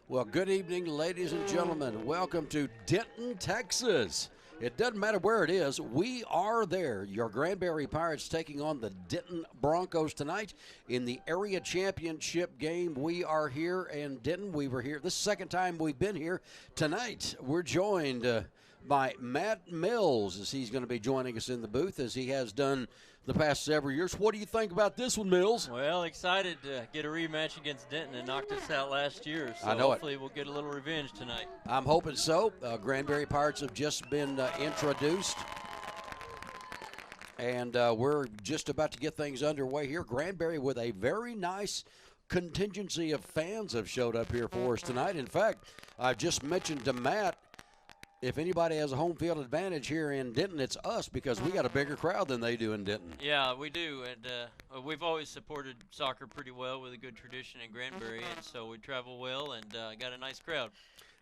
Well, good evening, ladies and gentlemen. Welcome to Denton, Texas. It doesn't matter where it is, we are there. Your Granbury Pirates taking on the Denton Broncos tonight in the area championship game. We are here in Denton. We were here. This is the second time we've been here. Tonight, we're joined by Matt Mills, as he's going to be joining us in the booth, as he has done the past several years. What do you think about this one, Mills? Well, excited to get a rematch against Denton and knocked us out last year. So I know hopefully we'll get a little revenge tonight. I'm hoping so. Granbury Pirates have just been introduced, and we're just about to get things underway here. Granbury with a very nice contingency of fans have showed up here for us tonight. In fact, I just mentioned to Matt, if anybody has a home field advantage here in Denton, it's us, because we got a bigger crowd than they do in Denton. Yeah, we do, and we've always supported soccer pretty well with a good tradition in Granbury, and so we travel well and got a nice crowd.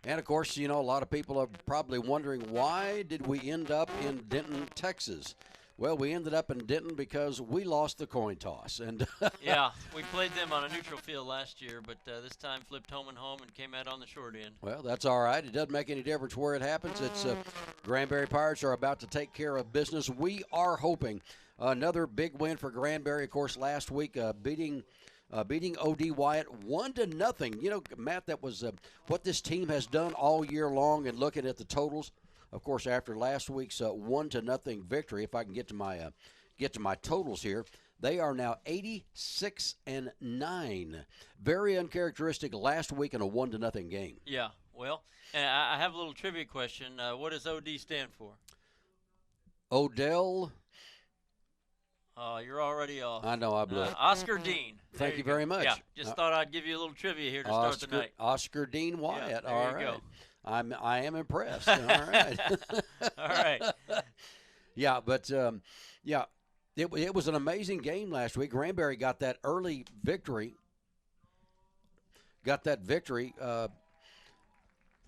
And, of course, you know, a lot of people are probably wondering, why did we end up in Denton, Texas? Well, we ended up in Denton because we lost the coin toss. And yeah, we played them on a neutral field last year, but this time flipped home and home and came out on the short end. Well, that's all right. It doesn't make any difference where it happens. It's Granbury Pirates are about to take care of business. We are hoping another big win for Granbury. Of course, last week beating O.D. Wyatt 1-0. You know, Matt, that was what this team has done all year long. And looking at the totals, of course, after last week's 1-0 victory, if I can get to my totals here, they are now 86-9. Very uncharacteristic last week in a 1-0 game. Yeah, well, and I have a little trivia question. What does OD stand for? Odell. You're already off. I know, I blew it. Oscar Dean. Thank you very much. Yeah, just thought I'd give you a little trivia here to start the night. Oscar Dean Wyatt. Yeah, all there you right. go. I am impressed. All right. All right. Yeah, but it was an amazing game last week. Granbury got that early victory.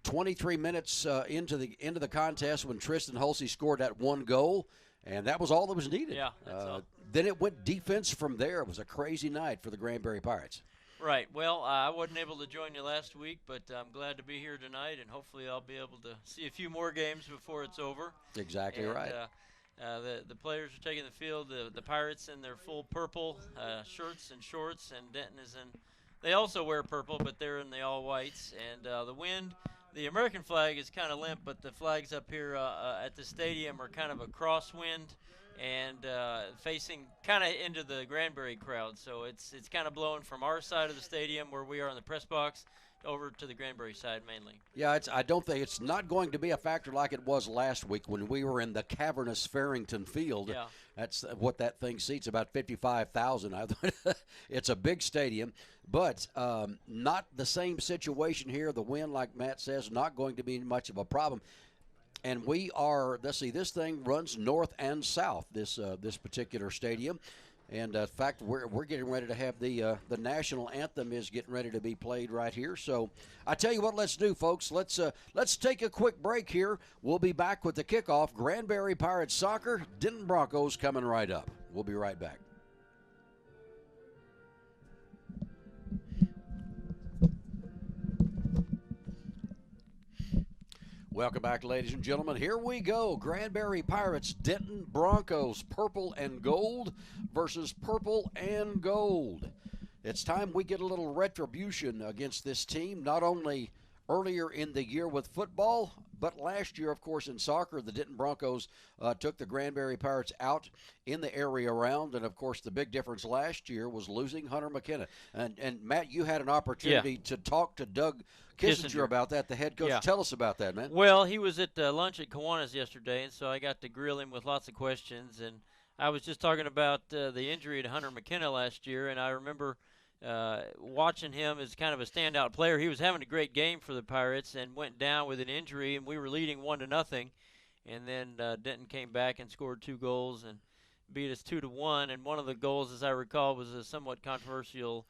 23 minutes into the contest when Tristan Hulsey scored that one goal, and that was all that was needed. Yeah, that's all. Then it went defense from there. It was a crazy night for the Granbury Pirates. Right. Well, I wasn't able to join you last week, but I'm glad to be here tonight, and hopefully I'll be able to see a few more games before it's over. Exactly right. The players are taking the field. The Pirates in their full purple shirts and shorts, and Denton is in. They also wear purple, but they're in the all whites. And the wind, the American flag is kind of limp, but the flags up here at the stadium are kind of a crosswind and facing kind of into the Granbury crowd. So it's kind of blowing from our side of the stadium where we are in the press box over to the Granbury side mainly. Yeah, I don't think it's not going to be a factor like it was last week when we were in the cavernous Farrington Field. Yeah. That's what that thing seats, about 55,000. It's a big stadium, but not the same situation here. The wind, like Matt says, not going to be much of a problem. And we are, let's see, this thing runs north and south, this particular stadium. And in fact, we're getting ready to have the national anthem is getting ready to be played right here. So I tell you what, let's do, folks. Let's take a quick break here. We'll be back with the kickoff. Granbury Pirates soccer, Denton Broncos coming right up. We'll be right back. Welcome back, ladies and gentlemen. Here we go. Granbury Pirates, Denton Broncos, purple and gold versus purple and gold. It's time we get a little retribution against this team, not only earlier in the year with football, but last year, of course, in soccer. The Denton Broncos took the Granbury Pirates out in the area round, and, of course, the big difference last year was losing Hunter McKenna. And Matt, you had an opportunity to talk to Doug Kissinger about that, the head coach. Yeah. Tell us about that, man. Well, he was at lunch at Kiwanis yesterday, and so I got to grill him with lots of questions. And I was just talking about the injury to Hunter McKenna last year, and I remember watching him as kind of a standout player. He was having a great game for the Pirates and went down with an injury, and we were leading 1-0. And then Denton came back and scored 2 goals and beat us 2-1. And one of the goals, as I recall, was a somewhat controversial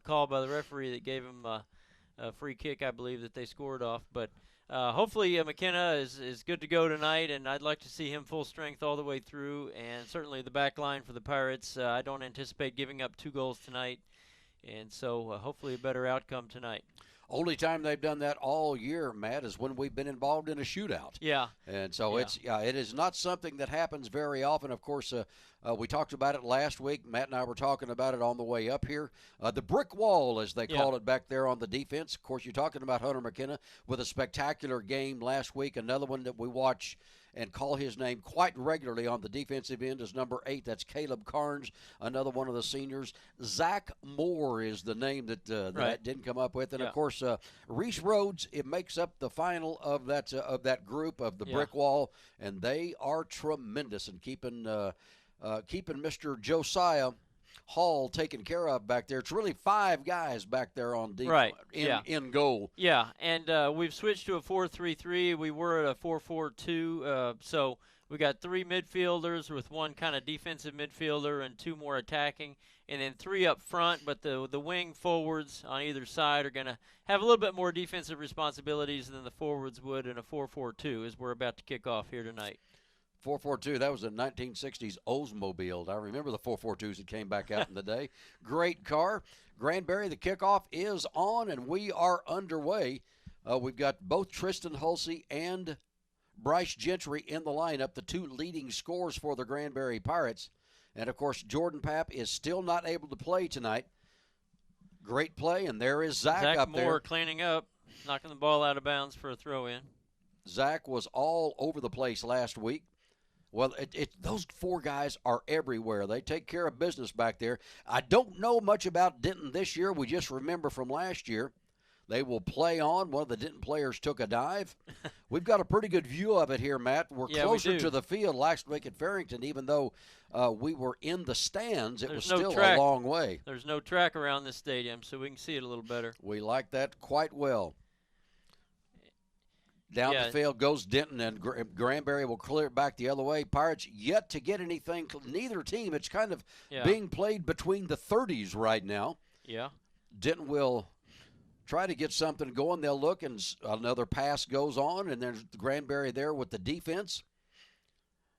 call by the referee that gave him a free kick, I believe, that they scored off. But hopefully McKenna is good to go tonight, and I'd like to see him full strength all the way through. And certainly the back line for the Pirates, I don't anticipate giving up 2 goals tonight. And so hopefully a better outcome tonight. Only time they've done that all year, Matt, is when we've been involved in a shootout. Yeah. And so it is not something that happens very often. Of course, we talked about it last week. Matt and I were talking about it on the way up here. The brick wall, as they call it back there on the defense. Of course, you're talking about Hunter McKenna with a spectacular game last week. Another one that we watch and call his name quite regularly on the defensive end is number 8. That's Caleb Carnes, another one of the seniors. Zach Moore is the name that that didn't come up with. And, of course, Reese Rhodes, it makes up the final of that group of the brick wall, and they are tremendous in keeping Mr. Josiah Hall taken care of back there. It's really 5 guys back there on deep in goal. Yeah, and we've switched to a 4-3-3. We were at a 4-4-2, so we got 3 midfielders with 1 kind of defensive midfielder and 2 more attacking, and then 3 up front, but the wing forwards on either side are going to have a little bit more defensive responsibilities than the forwards would in a 4-4-2 as we're about to kick off here tonight. 442, that was a 1960s Oldsmobile. I remember the 442s that came back out in the day. Great car. Granbury, the kickoff is on, and we are underway. We've got both Tristan Hulsey and Bryce Gentry in the lineup, the 2 leading scorers for the Granbury Pirates. And, of course, Jordan Papp is still not able to play tonight. Great play, and there is Zach up there. Moore cleaning up, knocking the ball out of bounds for a throw-in. Zach was all over the place last week. Well, those 4 guys are everywhere. They take care of business back there. I don't know much about Denton this year. We just remember from last year. They will play on. One of the Denton players took a dive. We've got a pretty good view of it here, Matt. We're closer to the field last week at Farrington, even though we were in the stands. It was still a long way. There's no track around this stadium, so we can see it a little better. We like that quite well. Down the field goes Denton, and Granbury will clear it back the other way. Pirates yet to get anything. Neither team. It's kind of being played between the 30s right now. Yeah. Denton will try to get something going. They'll look, and another pass goes on, and there's Granbury there with the defense.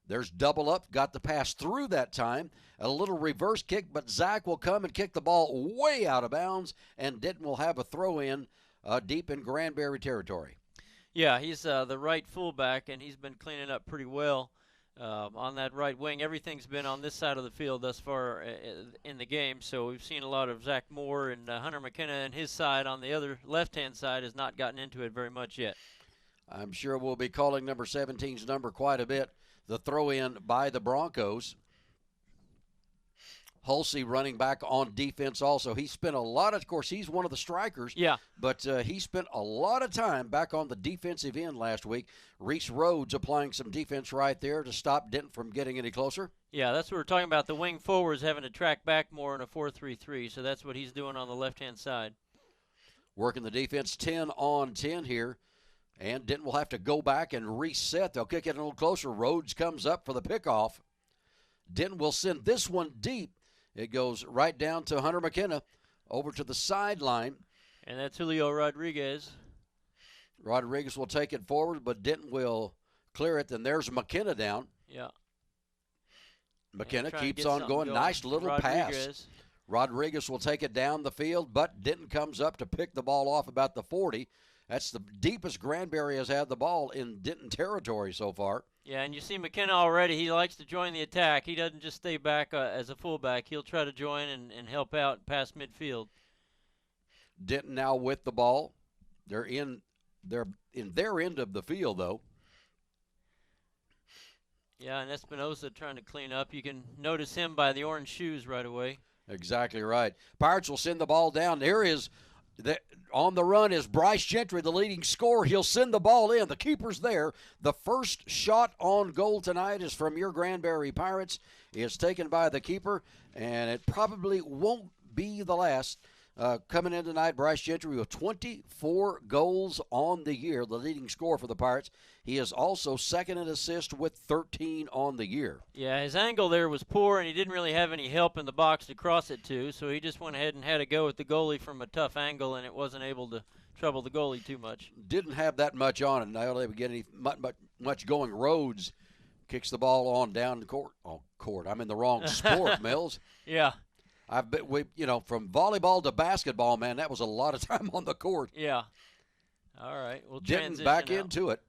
There's double up. Got the pass through that time. A little reverse kick, but Zach will come and kick the ball way out of bounds, and Denton will have a throw-in deep in Granbury territory. Yeah, he's the right fullback, and he's been cleaning up pretty well on that right wing. Everything's been on this side of the field thus far in the game, so we've seen a lot of Zach Moore, and Hunter McKenna and his side on the other left-hand side has not gotten into it very much yet. I'm sure we'll be calling number 17's number quite a bit. The throw-in by the Broncos. Hulsey running back on defense also. He spent a lot of course, he's one of the strikers. Yeah. But he spent a lot of time back on the defensive end last week. Reese Rhodes applying some defense right there to stop Denton from getting any closer. Yeah, that's what we're talking about. The wing forwards having to track back more in a 4-3-3, so that's what he's doing on the left-hand side. Working the defense 10 on 10 here. And Denton will have to go back and reset. They'll kick it a little closer. Rhodes comes up for the pickoff. Denton will send this one deep. It goes right down to Hunter McKenna over to the sideline. And that's Julio Rodriguez. Rodriguez will take it forward, but Denton will clear it. Then there's McKenna down. Yeah. McKenna keeps on going. Nice little pass. Rodriguez will take it down the field, but Denton comes up to pick the ball off about the 40. That's the deepest Granbury has had the ball in Denton territory so far. Yeah, and you see McKenna already. He likes to join the attack. He doesn't just stay back as a fullback. He'll try to join and help out past midfield. Denton now with the ball. They're in their end of the field, though. Yeah, and Espinosa trying to clean up. You can notice him by the orange shoes right away. Exactly right. Pirates will send the ball down. There is on the run is Bryce Gentry, the leading scorer. He'll send the ball in. The keeper's there. The first shot on goal tonight is from your Granbury Pirates. It's taken by the keeper, and it probably won't be the last. Coming in tonight, Bryce Gentry with 24 goals on the year, the leading scorer for the Pirates. He is also second in assist with 13 on the year. Yeah, his angle there was poor, and he didn't really have any help in the box to cross it to, so he just went ahead and had a go at the goalie from a tough angle, and it wasn't able to trouble the goalie too much. Didn't have that much on it. Not able to get any much going. Rhodes kicks the ball on down the court. Oh, court. I'm in the wrong sport, Mills. Yeah. I've been, from volleyball to basketball, man, that was a lot of time on the court. Yeah. All right. We'll Denton transition back out. into it.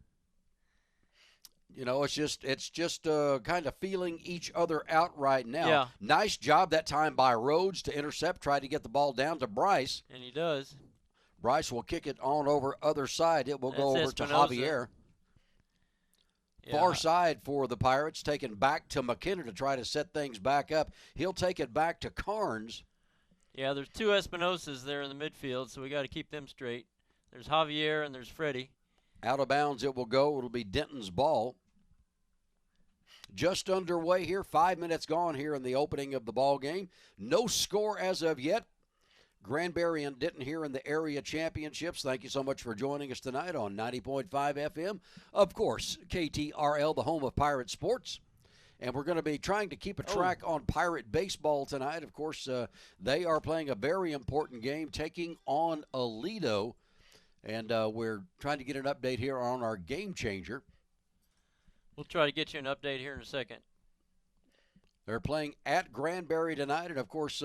It's just kind of feeling each other out right now. Yeah. Nice job that time by Rhodes to intercept, try to get the ball down to Bryce. And he does. Bryce will kick it on over other side. It will go over to Espinoza. Javier. Yeah. Far side for the Pirates, taken back to McKenna to try to set things back up. He'll take it back to Carnes. Yeah, there's two Espinosas there in the midfield, so we got to keep them straight. There's Javier and there's Freddie. Out of bounds it will go. It'll be Denton's ball. Just underway here. 5 minutes gone here in the opening of the ball game. No score as of yet. Granbury and Denton here in the area championships. Thank you so much for joining us tonight on 90.5 FM. Of course, KTRL, the home of Pirate Sports. And we're going to be trying to keep a track on Pirate baseball tonight. Of course, they are playing a very important game, taking on Aledo. And we're trying to get an update here on our game changer. We'll try to get you an update here in a second. They're playing at Granbury tonight, and of course,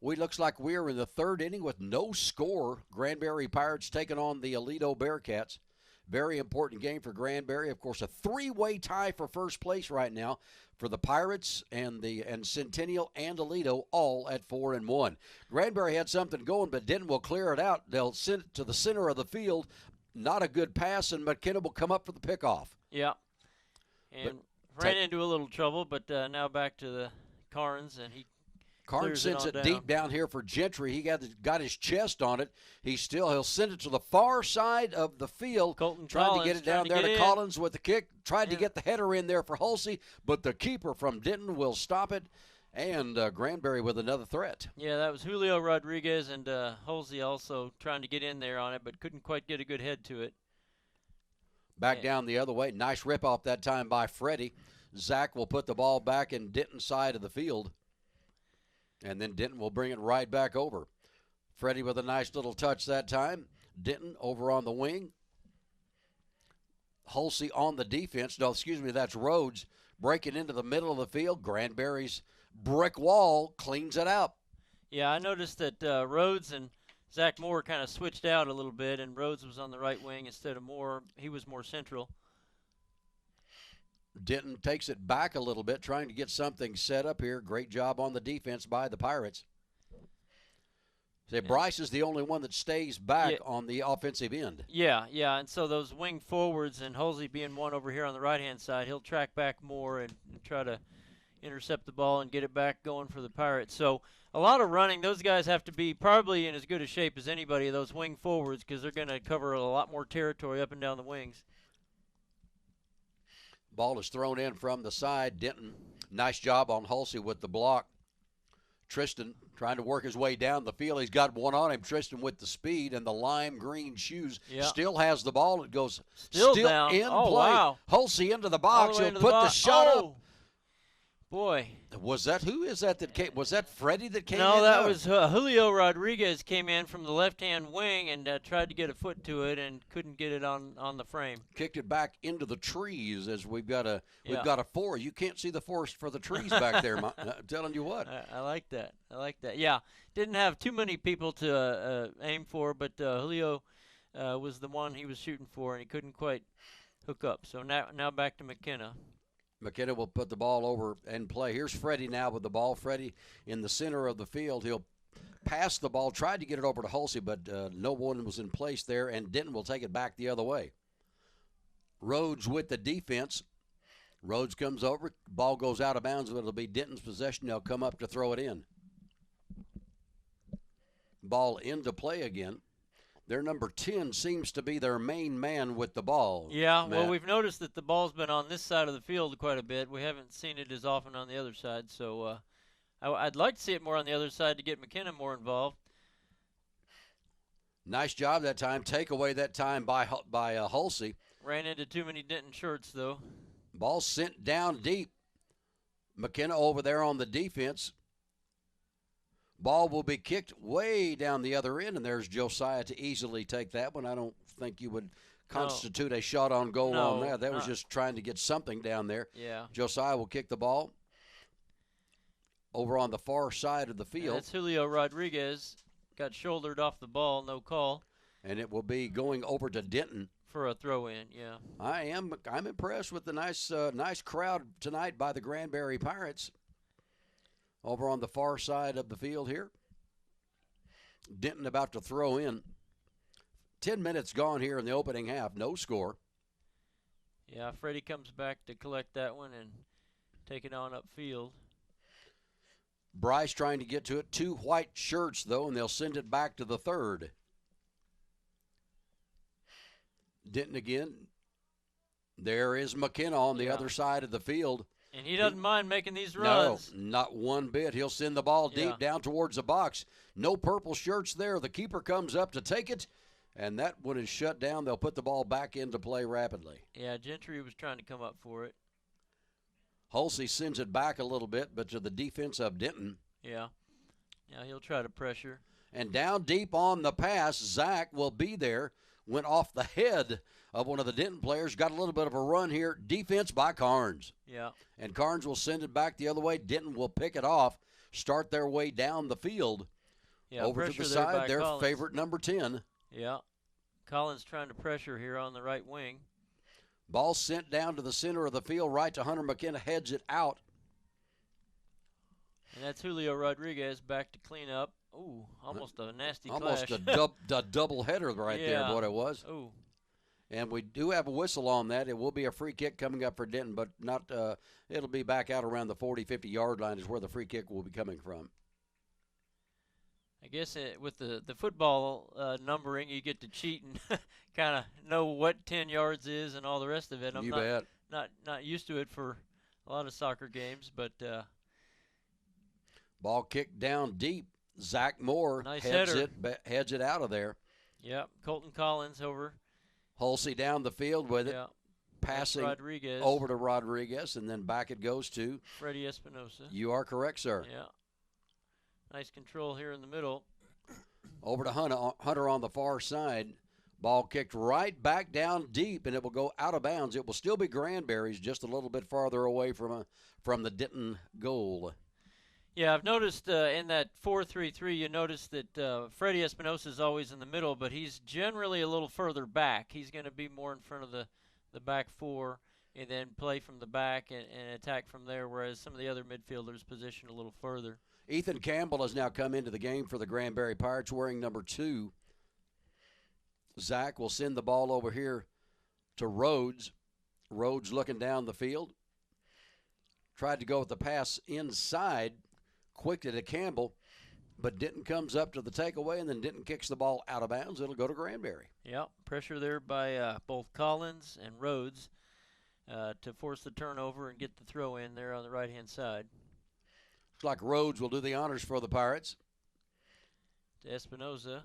looks like we're in the third inning with no score. Granbury Pirates taking on the Aledo Bearcats. Very important game for Granbury. Of course, a three-way tie for first place right now for the Pirates and Centennial and Aledo, all at 4-1. Granbury had something going, but Denton will clear it out. They'll send it to the center of the field. Not a good pass, and McKenna will come up for the pickoff. Yeah. And ran into a little trouble, but now back to the Carnes, and he Carnes sends it deep down here for Gentry. He got his chest on it. He'll send it to the far side of the field. Colton trying Collins to get it down there to in. Collins with the kick. Tried to get the header in there for Hulsey, but the keeper from Denton will stop it. And Granbury with another threat. Yeah, that was Julio Rodriguez, and Hulsey also trying to get in there on it, but couldn't quite get a good head to it. Back down the other way. Nice rip-off that time by Freddie. Zach will put the ball back in Denton's side of the field. And then Denton will bring it right back over. Freddie with a nice little touch that time. Denton over on the wing. Hulsey on the defense. No, excuse me, that's Rhodes breaking into the middle of the field. Granbury's brick wall cleans it out. Yeah, I noticed that Rhodes and Zach Moore kind of switched out a little bit, and Rhodes was on the right wing instead of Moore. He was more central. Denton takes it back a little bit, trying to get something set up here. Great job on the defense by the Pirates. Bryce is the only one that stays back on the offensive end. Yeah, and so those wing forwards and Hulsey being one over here on the right-hand side, he'll track back more and try to intercept the ball and get it back going for the Pirates. So a lot of running. Those guys have to be probably in as good a shape as anybody, those wing forwards, because they're going to cover a lot more territory up and down the wings. Ball is thrown in from the side. Denton, nice job on Hulsey with the block. Tristan trying to work his way down the field. He's got one on him. Tristan with the speed and the lime green shoes. Still has the ball. It goes still down. In oh, play. Wow. Hulsey into the box. He'll put the shot up. Boy. Was that who is that came? Was that Freddie that came in? No, that was Julio Rodriguez came in from the left-hand wing and tried to get a foot to it and couldn't get it on the frame. Kicked it back into the trees as we've got a forest. You can't see the forest for the trees back there. I'm telling you what. I like that. Yeah, didn't have too many people to aim for, but Julio was the one he was shooting for, and he couldn't quite hook up. So now back to McKenna. McKenna will put the ball over and play. Here's Freddie now with the ball. Freddie in the center of the field. He'll pass the ball, tried to get it over to Hulsey, but no one was in place there, and Denton will take it back the other way. Rhodes with the defense. Rhodes comes over. Ball goes out of bounds, but it'll be Denton's possession. They'll come up to throw it in. Ball into play again. Their number 10 seems to be their main man with the ball. Yeah, Matt. Well, we've noticed that the ball's been on this side of the field quite a bit. We haven't seen it as often on the other side, so I'd like to see it more on the other side to get McKenna more involved. Nice job that time. Takeaway that time by Hulsey. Ran into too many Denton shirts, though. Ball sent down deep. McKenna over there on the defense. Ball will be kicked way down the other end, and there's Josiah to easily take that one. I don't think you would constitute a shot on goal on that. That was just trying to get something down there. Yeah. Josiah will kick the ball. over on the far side of the And field. that's Julio Rodriguez. Got shouldered off the ball, no call. And it will be going over to Denton. For a throw-in, yeah. I'm impressed with the nice crowd tonight by the Granbury Pirates. Over on the far side of the field here. Denton about to throw in. 10 minutes gone here in the opening half. No score. Yeah, Freddie comes back to collect that one and take it on upfield. Bryce trying to get to it. 2 white shirts, though, and they'll send it back to the third. Denton again. There is McKenna on the other side of the field. And he doesn't mind making these runs. No, not one bit. He'll send the ball deep down towards the box. No purple shirts there. The keeper comes up to take it, and that one is shut down. They'll put the ball back into play rapidly. Yeah, Gentry was trying to come up for it. Hulsey sends it back a little bit, but to the defense of Denton. Yeah. Yeah, he'll try to pressure. And down deep on the pass, Zach will be there. Went off the head of one of the Denton players. Got a little bit of a run here. Defense by Carnes. Yeah. And Carnes will send it back the other way. Denton will pick it off, start their way down the field. Yeah, over to the side, their favorite number 10. Yeah. Collins trying to pressure here on the right wing. Ball sent down to the center of the field, right to Hunter McKenna, heads it out. And that's Julio Rodriguez back to clean up. Ooh, almost a nasty almost clash. a double header right there, what it was. Ooh. And we do have a whistle on that. It will be a free kick coming up for Denton, but not. It'll be back out around the 40, 50-yard line is where the free kick will be coming from. I guess with the football numbering, you get to cheat and kind of know what 10 yards is and all the rest of it. I'm not used to it for a lot of soccer games, but ball kicked down deep. Zach Moore heads it out of there. Yep, Colton Collins over. Hulsey down the field with it. Yep. Passing Rodriguez. Over to Rodriguez, and then back it goes to Freddie Espinosa. You are correct, sir. Yeah. Nice control here in the middle. Over to Hunter on the far side. Ball kicked right back down deep, and it will go out of bounds. It will still be Granbury's, just a little bit farther away from the Denton goal. Yeah, I've noticed in that 4-3-3, you notice that Freddie Espinosa is always in the middle, but he's generally a little further back. He's going to be more in front of the back four and then play from the back and attack from there, whereas some of the other midfielders position a little further. Ethan Campbell has now come into the game for the Granbury Pirates wearing number 2. Zach will send the ball over here to Rhodes. Rhodes looking down the field. Tried to go with the pass inside. Quickly to Campbell, but Denton comes up to the takeaway, and then Denton kicks the ball out of bounds. It'll go to Granbury. Yeah, pressure there by both Collins and Rhodes to force the turnover and get the throw in there on the right-hand side. Looks like Rhodes will do the honors for the Pirates. To Espinosa.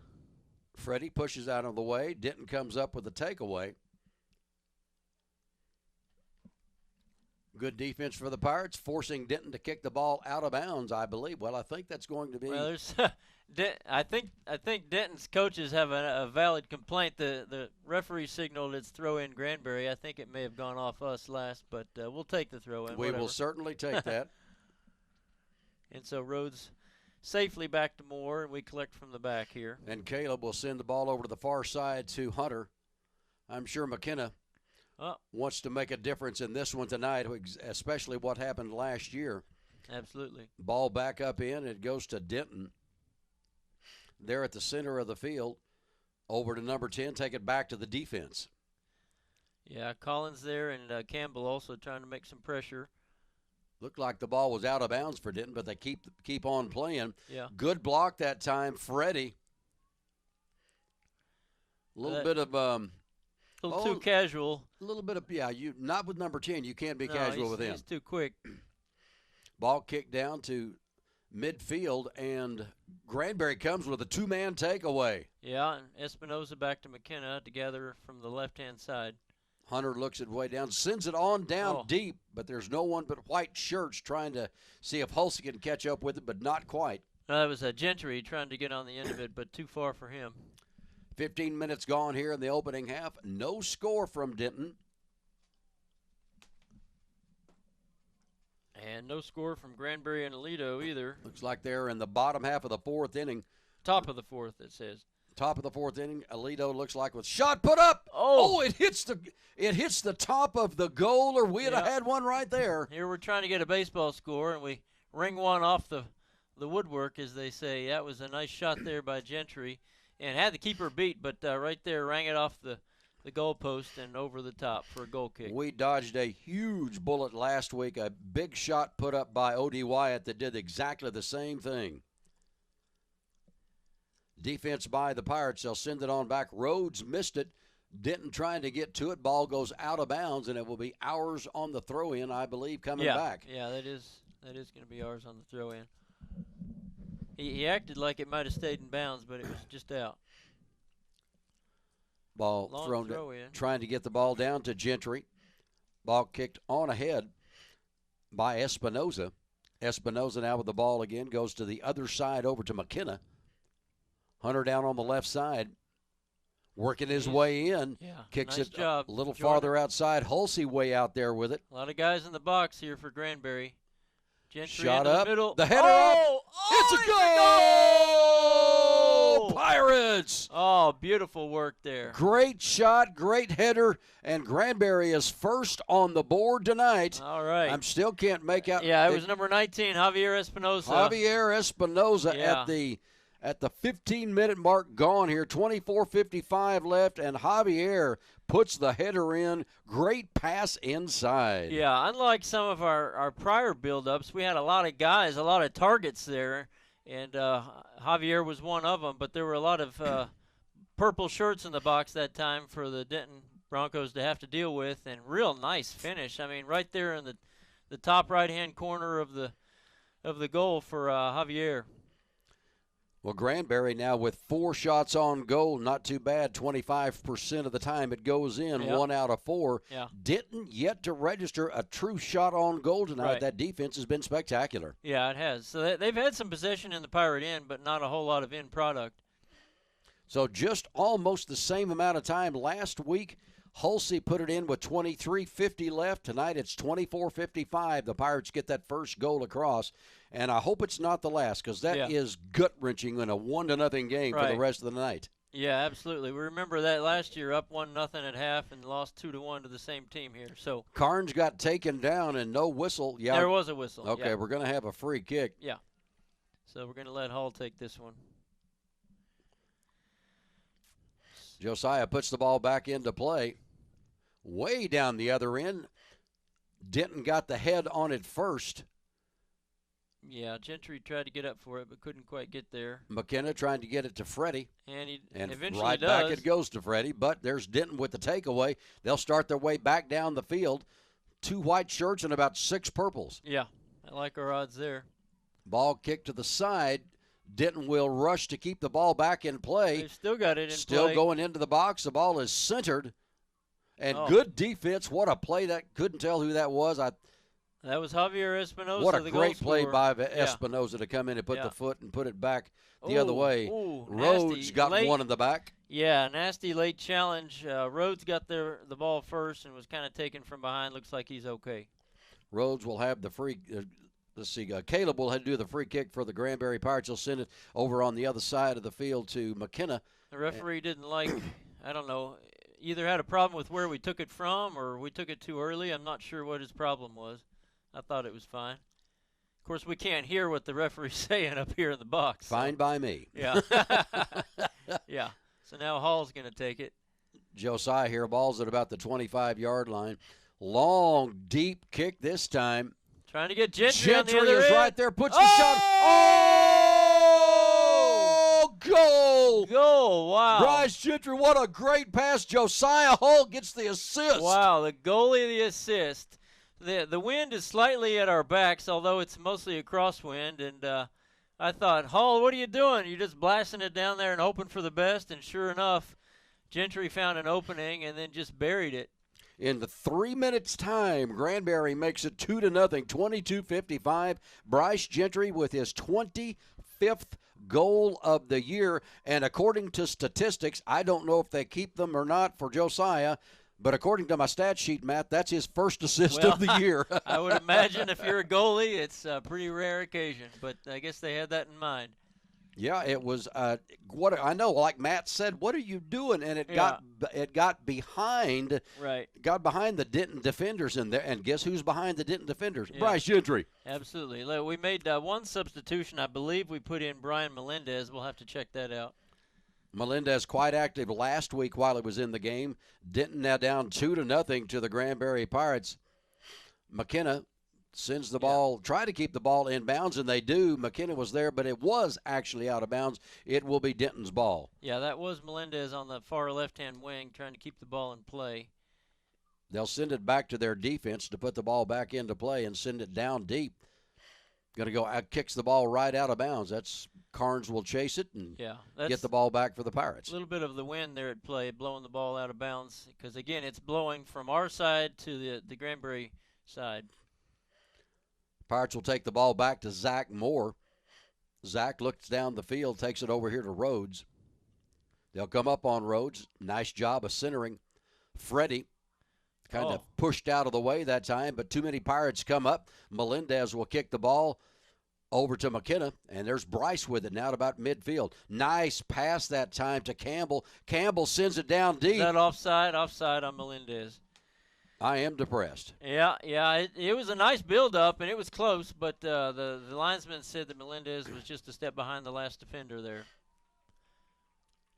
Freddie pushes out of the way. Denton comes up with the takeaway. Good defense for the Pirates, forcing Denton to kick the ball out of bounds, I believe. Well, I think that's going to be. Well, I think Denton's coaches have a valid complaint. The referee signaled it's throw in Granbury. I think it may have gone off us last, but we'll take the throw in. We will certainly take that. And so Rhodes safely back to Moore, and we collect from the back here. And Caleb will send the ball over to the far side to Hunter. I'm sure McKenna wants to make a difference in this one tonight, especially what happened last year. Absolutely. Ball back up in. It goes to Denton. There at the center of the field. Over to number 10. Take it back to the defense. Yeah, Collins there and Campbell also trying to make some pressure. Looked like the ball was out of bounds for Denton, but they keep on playing. Yeah. Good block that time. Freddie. A little bit of a little too casual. A little bit of, you not with number 10. You can't be casual with him. He's too quick. Ball kicked down to midfield, and Granbury comes with a 2-man takeaway. Yeah, and Espinosa back to McKenna together from the left-hand side. Hunter looks it way down, sends it on down deep, but there's no one but white shirts trying to see if Hulsey can catch up with it, but not quite. That was a Gentry trying to get on the end of it, but too far for him. 15 minutes gone here in the opening half. No score from Denton. And no score from Granbury and Alito either. Looks like they're in the bottom half of the fourth inning. Top of the fourth, it says. Top of the fourth inning. Alito looks like with shot put up. Oh, it hits the top of the goal, or we'd have had one right there. Here we're trying to get a baseball score, and we ring one off the woodwork, as they say. That was a nice shot there by Gentry, and had the keeper beat, but right there rang it off the goal post and over the top for a goal kick. We dodged a huge bullet last week, a big shot put up by O.D. Wyatt that did exactly the same thing. Defense by the Pirates. They'll send it on back. Rhodes missed it. Denton trying to get to it. Ball goes out of bounds, and it will be ours on the throw-in, I believe, coming back. Yeah, that is going to be ours on the throw-in. He acted like it might have stayed in bounds, but it was just out. Ball Long thrown throw-in. Trying to get the ball down to Gentry. Ball kicked on ahead by Espinoza. Espinoza now with the ball again. Goes to the other side over to McKenna. Hunter down on the left side. Working his way in. Yeah, kicks nice it job, a little Jordan. farther outside. Hulsey way out there with it. A lot of guys in the box here for Granbury. Gentry Shot into up. the middle. The header up. It's a goal! goal! Pirates! Oh, beautiful work there. Great shot, great header, and Granbury is first on the board tonight. All right. I still can't make out. Yeah, it was number 19, Javier Espinoza. Javier Espinoza at the 15-minute mark gone here. 24:55 left, and Javier puts the header in. Great pass inside. Yeah, unlike some of our prior build-ups, we had a lot of guys, a lot of targets there, and Javier was one of them, but there were a lot of purple shirts in the box that time for the Denton Broncos to have to deal with, and real nice finish. I mean, right there in the top right-hand corner of the goal for Javier. Well, Granbury now with 4 shots on goal, not too bad. 25% of the time it goes in, 1 out of 4. Yeah. Denton yet to register a true shot on goal tonight. Right. That defense has been spectacular. Yeah, it has. So they've had some possession in the Pirate end, but not a whole lot of end product. So just almost the same amount of time last week. Hulsey put it in with 23:50 left. Tonight it's 24:55. The Pirates get that first goal across. And I hope it's not the last, because that is gut-wrenching in a 1-0 game for the rest of the night. Yeah, absolutely. We remember that last year, up 1-0 at half and lost 2-1 to the same team here. So Carnes got taken down and no whistle. Yeah, there was a whistle. Okay, we're going to have a free kick. Yeah. So we're going to let Hall take this one. Josiah puts the ball back into play. Way down the other end. Denton got the head on it first. Yeah, Gentry tried to get up for it, but couldn't quite get there. McKenna trying to get it to Freddie. And he and eventually right does. back it goes to Freddie, but there's Denton with the takeaway. They'll start their way back down the field. 2 white shirts and about 6 purples. Yeah, I like our odds there. Ball kicked to the side. Denton will rush to keep the ball back in play. They've still got it in Still play. going into the box. The ball is centered. And good defense. What a play. That couldn't tell who that was. That was Javier Espinoza. What a the great goal play scorer. by Espinoza to come in and put the foot and put it back the other way. Ooh, Rhodes got one in the back. Yeah, nasty late challenge. Rhodes got the ball first and was kind of taken from behind. Looks like he's okay. Rhodes will have the free. Let's see. Caleb will have to do the free kick for the Granbury Pirates. He'll send it over on the other side of the field to McKenna. The referee didn't like. I don't know. Either had a problem with where we took it from or we took it too early. I'm not sure what his problem was. I thought it was fine. Of course, we can't hear what the referee's saying up here in the box. Fine by me. Yeah. Yeah. So now Hall's going to take it. Josiah here, ball's at about the 25-yard line. Long, deep kick this time. Trying to get Gentry on the other is end. right there, puts the shot. Oh, goal! Goal, wow. Bryce Gentry, what a great pass. Josiah Hall gets the assist. Wow, the goalie the assist. The wind is slightly at our backs, although it's mostly a crosswind. And I thought, Hall, what are you doing? You're just blasting it down there and hoping for the best. And sure enough, Gentry found an opening and then just buried it. In the 3 minutes' time, Granbury makes it 2-0, 22:55. Bryce Gentry with his 25th goal of the year. And according to statistics, I don't know if they keep them or not for Josiah, But according to my stat sheet, Matt, that's his first assist Well, of the year. I would imagine if you're a goalie, it's a pretty rare occasion. But I guess they had that in mind. Yeah, it was. What I know, like Matt said, what are you doing? And it got behind. Right. Got behind the Denton defenders in there, and guess who's behind the Denton defenders? Yeah. Bryce Gentry. Absolutely. We made one substitution. I believe we put in Brian Melendez. We'll have to check that out. Melendez quite active last week while he was in the game. Denton now down 2-0 to the Granbury Pirates. McKenna sends the ball, try to keep the ball in bounds, and they do. McKenna was there, but it was actually out of bounds. It will be Denton's ball. Yeah, that was Melendez on the far left-hand wing trying to keep the ball in play. They'll send it back to their defense to put the ball back into play and send it down deep. Going to go, kicks the ball right out of bounds. That's Carnes will chase it and get the ball back for the Pirates. A little bit of the wind there at play, blowing the ball out of bounds. Because, again, it's blowing from our side to the Granbury side. Pirates will take the ball back to Zach Moore. Zach looks down the field, takes it over here to Rhodes. They'll come up on Rhodes. Nice job of centering. Freddie kind of pushed out of the way that time, but too many Pirates come up. Melendez will kick the ball over to McKenna, and there's Bryce with it now at about midfield. Nice pass that time to Campbell. Campbell sends it down deep. Is that offside? Offside on Melendez. I am depressed. Yeah, it was a nice build-up, and it was close, but the linesman said that Melendez was just a step behind the last defender there.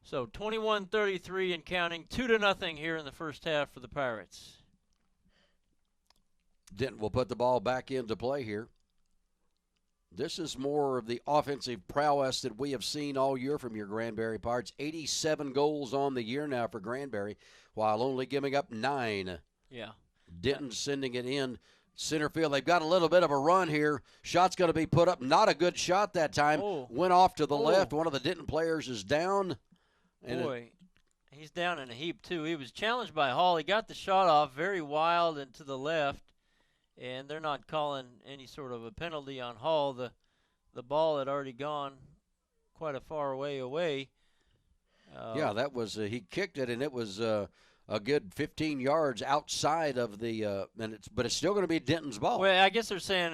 So 21-33 and counting, 2-0 here in the first half for the Pirates. Denton will put the ball back into play here. This is more of the offensive prowess that we have seen all year from your Granbury Pirates. 87 goals on the year now for Granbury, while only giving up 9. Yeah. Denton sending it in center field. They've got a little bit of a run here. Shot's going to be put up. Not a good shot that time. Went off to the left. One of the Denton players is down. Boy, he's down in a heap, too. He was challenged by Hall. He got the shot off very wild and to the left. And they're not calling any sort of a penalty on Hall. The ball had already gone quite a far way away. Yeah, that was he kicked it, and it was a good 15 yards outside of the but it's still going to be Denton's ball. Well, I guess they're saying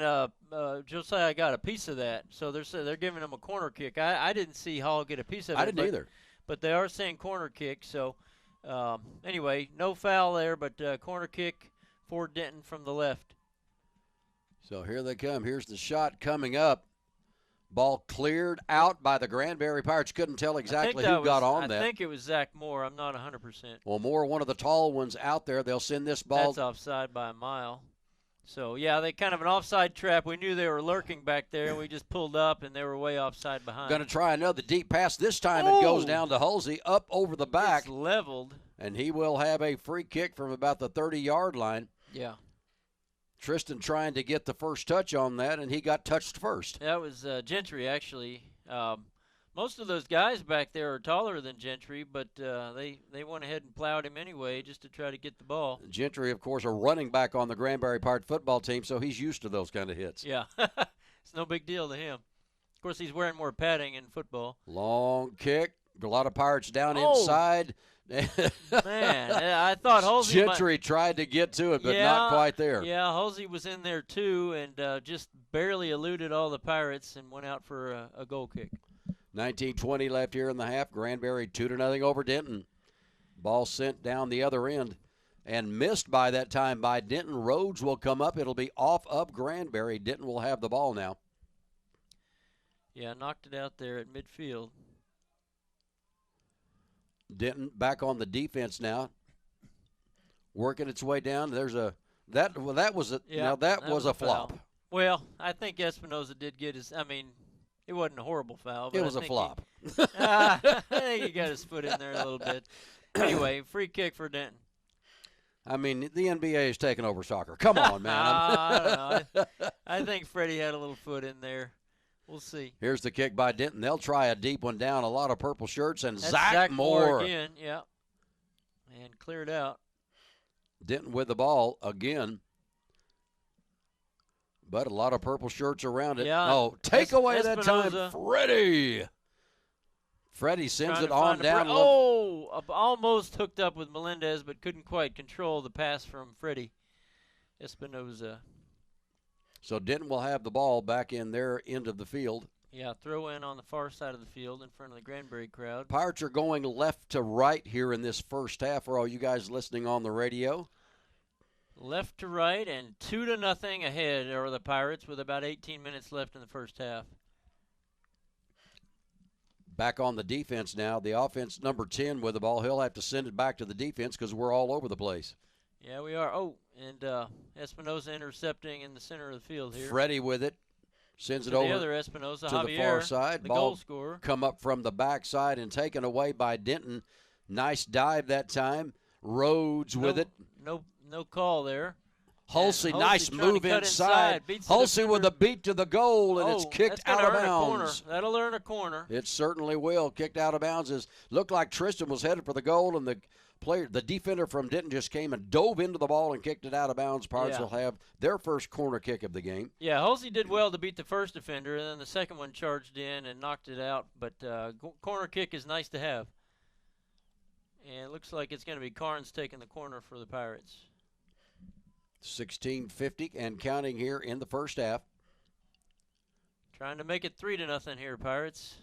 Josiah got a piece of that, so they're giving him a corner kick. I didn't see Hall get a piece of it. I didn't either. But they are saying corner kick. So anyway, no foul there, but corner kick for Denton from the left. So here they come. Here's the shot coming up. Ball cleared out by the Granbury Pirates. Couldn't tell exactly who got on that. I think it was Zach Moore. I'm not 100%. Well, Moore, one of the tall ones out there. They'll send this ball. That's offside by a mile. So, yeah, they kind of an offside trap. We knew they were lurking back there, and we just pulled up, and they were way offside behind. Going to try another deep pass. This time it goes down to Halsey, up over the back. It's leveled. And he will have a free kick from about the 30-yard line. Yeah. Tristan trying to get the first touch on that, and he got touched first. That was Gentry, actually. Most of those guys back there are taller than Gentry, but they went ahead and plowed him anyway just to try to get the ball. Gentry, of course, a running back on the Granbury Pirate football team, so he's used to those kind of hits. Yeah, it's no big deal to him. Of course, he's wearing more padding in football. Long kick. A lot of Pirates down inside. Man, I thought Halsey Gentry tried to get to it, but not quite there. Yeah, Halsey was in there too and just barely eluded all the Pirates and went out for a goal kick. 19:20 left here in the half. Granbury 2-0 over Denton. Ball sent down the other end and missed by that time by Denton. Rhodes will come up. It'll be off of Granbury. Denton will have the ball now. Yeah, knocked it out there at midfield. Denton back on the defense now, working its way down. There's that was a flop. Well, I think Espinoza did get his. I mean, it wasn't a horrible foul. But it was a flop. I think he got his foot in there a little bit. Anyway, free kick for Denton. I mean, the NBA is taking over soccer. Come on, man. I don't know. I think Freddie had a little foot in there. We'll see. Here's the kick by Denton. They'll try a deep one down. A lot of purple shirts. And that's Zach Moore again. Yeah. And cleared out. Denton with the ball again. But a lot of purple shirts around it. Yeah. Oh, take away that time. Freddie. Freddie sends it on down. almost hooked up with Melendez, but couldn't quite control the pass from Freddie Espinoza. So Denton will have the ball back in their end of the field. Yeah, throw in on the far side of the field in front of the Granbury crowd. Pirates are going left to right here in this first half for all you guys listening on the radio. Left to right, and 2-0 ahead are the Pirates with about 18 minutes left in the first half. Back on the defense now. The offense, number 10 with the ball. He'll have to send it back to the defense because we're all over the place. Yeah, we are. Oh, and Espinoza intercepting in the center of the field here. Freddie with it. Sends it to over the other Espinoza, to Javier, the far side. the Ball goal scorer. Come up from the backside and taken away by Denton. Nice dive that time. Rhodes with it. No call there. Hulsey, nice move inside. Hulsey with a beat to the goal, and it's kicked out of bounds. That'll earn a corner. It certainly will. Kicked out of bounds. Looked like Tristan was headed for the goal, and the defender from Denton just came and dove into the ball and kicked it out of bounds. Pirates will have their first corner kick of the game. Yeah, Hulsey did well to beat the first defender, and then the second one charged in and knocked it out. But corner kick is nice to have. And it looks like it's going to be Carnes taking the corner for the Pirates. 16:50 and counting here in the first half. Trying to make it 3-0 here, Pirates.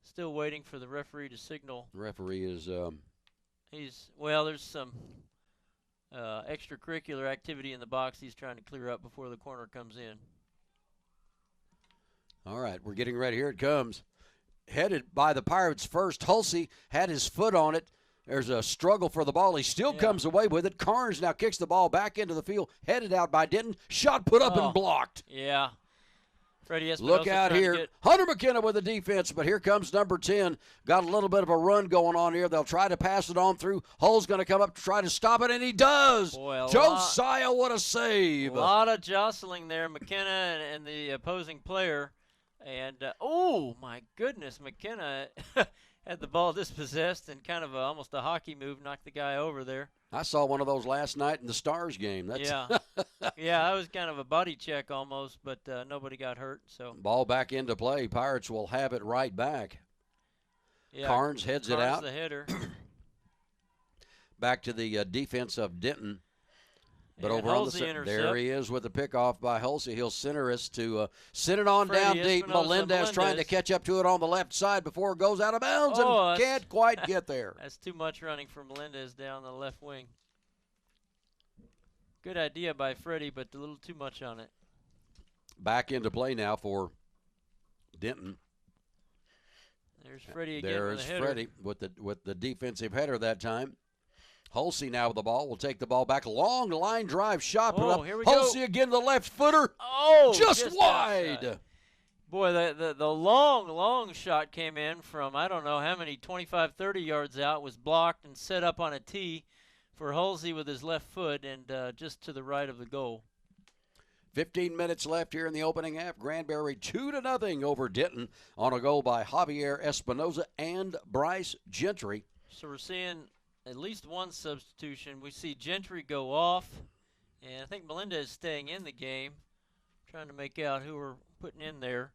Still waiting for the referee to signal. The referee is... there's some extracurricular activity in the box he's trying to clear up before the corner comes in. All right, we're getting ready. Here it comes. Headed by the Pirates first. Hulsey had his foot on it. There's a struggle for the ball. He still comes away with it. Carnes now kicks the ball back into the field. Headed out by Denton. Shot put up and blocked. Yeah. Freddie Espinoza. Look out here. Hunter McKenna with the defense, but here comes number 10. Got a little bit of a run going on here. They'll try to pass it on through. Hull's going to come up to try to stop it, and he does. Boy, Josiah, what a save. A lot of jostling there. McKenna and the opposing player. And, oh, my goodness, McKenna had the ball dispossessed and kind of almost a hockey move, knocked the guy over there. I saw one of those last night in the Stars game. Yeah, that was kind of a body check almost, but nobody got hurt. So ball back into play. Pirates will have it right back. Yeah, Carnes heads it out. The header. Back to the defense of Denton. But and over Hulsey on the there he is with the pickoff by Hulsey. He'll center us to send it on down deep. Melendez trying to catch up to it on the left side before it goes out of bounds and can't quite get there. That's too much running for Melendez down the left wing. Good idea by Freddie, but a little too much on it. Back into play now for Denton. There's Freddie again. There's Freddie with the defensive header that time. Hulsey now with the ball. Will take the ball back. Long line drive shot put up. Here we Hulsey go. Again, the left footer. Just wide. Outside. Boy, the long shot came in from, I don't know how many, 25, 30 yards out, was blocked and set up on a tee for Hulsey with his left foot and just to the right of the goal. 15 minutes left here in the opening half. Granbury 2-0 over Denton on a goal by Javier Espinoza and Bryce Gentry. So we're seeing at least one substitution. We see Gentry go off, and I think Melendez is staying in the game. Trying to make out who we're putting in there.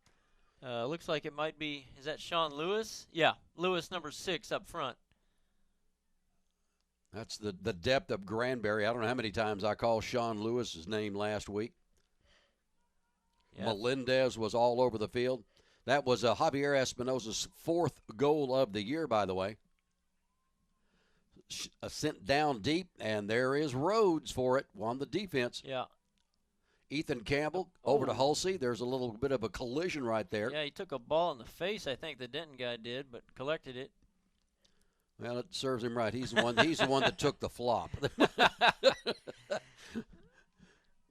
Looks like it might be, is that Sean Lewis? Yeah, Lewis, number 6 up front. That's the depth of Granbury. I don't know how many times I called Sean Lewis's name last week. Yeah. Melendez was all over the field. That was Javier Espinoza's 4th goal of the year, by the way. Sent down deep, and there is Rhodes for it on the defense. Yeah. Ethan Campbell over to Hulsey. There's a little bit of a collision right there. Yeah, he took a ball in the face, I think the Denton guy did, but collected it. Well, it serves him right. He's the one that took the flop.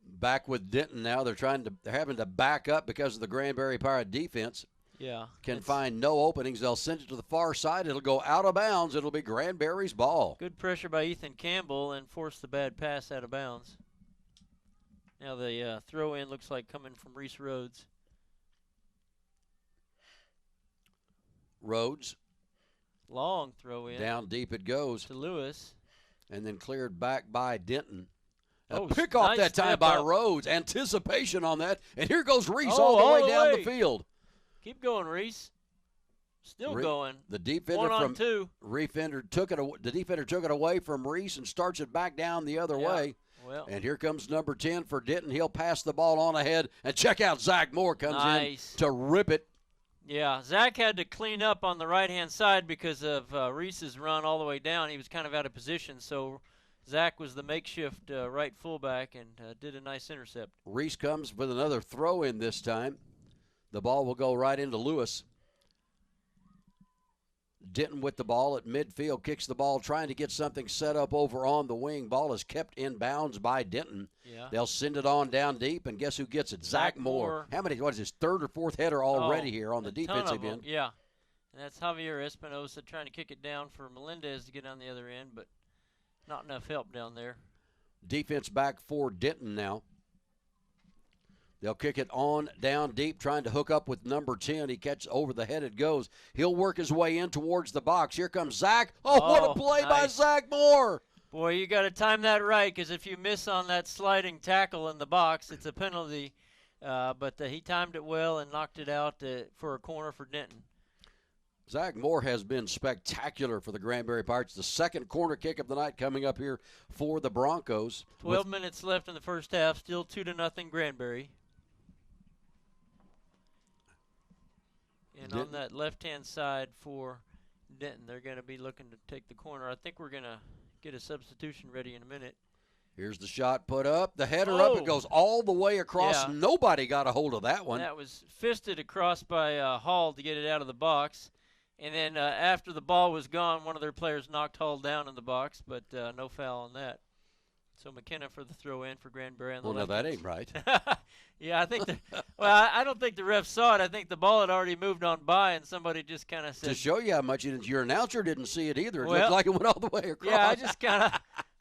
Back with Denton now. They're having to back up because of the Granbury Pirate defense. Yeah. Can find no openings. They'll send it to the far side. It'll go out of bounds. It'll be Granbury's ball. Good pressure by Ethan Campbell and forced the bad pass out of bounds. Now the throw-in looks like coming from Reese Rhodes. Rhodes. Long throw-in. Down deep it goes. To Lewis. And then cleared back by Denton. Pick off that time by Rhodes. Anticipation on that. And here goes Reese all the way down the field. Keep going, Reese. Still going. The defender 1 on from 2. The defender took it away from Reese and starts it back down the other way. Well, and here comes number 10 for Denton. He'll pass the ball on ahead. And check out Zach Moore comes in to rip it. Yeah, Zach had to clean up on the right-hand side because of Reese's run all the way down. He was kind of out of position, so Zach was the makeshift right fullback and did a nice intercept. Reese comes with another throw in this time. The ball will go right into Lewis. Denton with the ball at midfield, kicks the ball, trying to get something set up over on the wing. Ball is kept in bounds by Denton. Yeah. They'll send it on down deep, and guess who gets it? Zach Moore. What is his third or fourth header already here on the defensive end? Yeah, and that's Javier Espinosa trying to kick it down for Melendez to get on the other end, but not enough help down there. Defense back for Denton now. They'll kick it on down deep, trying to hook up with number 10. He catches over the head. It goes. He'll work his way in towards the box. Here comes Zach. What a play by Zach Moore. Boy, you got to time that right, because if you miss on that sliding tackle in the box, it's a penalty. But he timed it well and knocked it out for a corner for Denton. Zach Moore has been spectacular for the Granbury Pirates. The second corner kick of the night coming up here for the Broncos. 12 minutes left in the first half. Still 2-0 Granbury. And on that left-hand side for Denton, they're going to be looking to take the corner. I think we're going to get a substitution ready in a minute. Here's the shot put up. The header up. It goes all the way across. Yeah. Nobody got a hold of that one. That was fisted across by Hall to get it out of the box. And then after the ball was gone, one of their players knocked Hall down in the box, but no foul on that. So McKenna for the throw-in for Granbury on the left. No, that ain't right. Yeah, I think I don't think the ref saw it. I think the ball had already moved on by, and somebody just kind of said. To show you how much your announcer didn't see it either. It looked like it went all the way across. Yeah, I just kind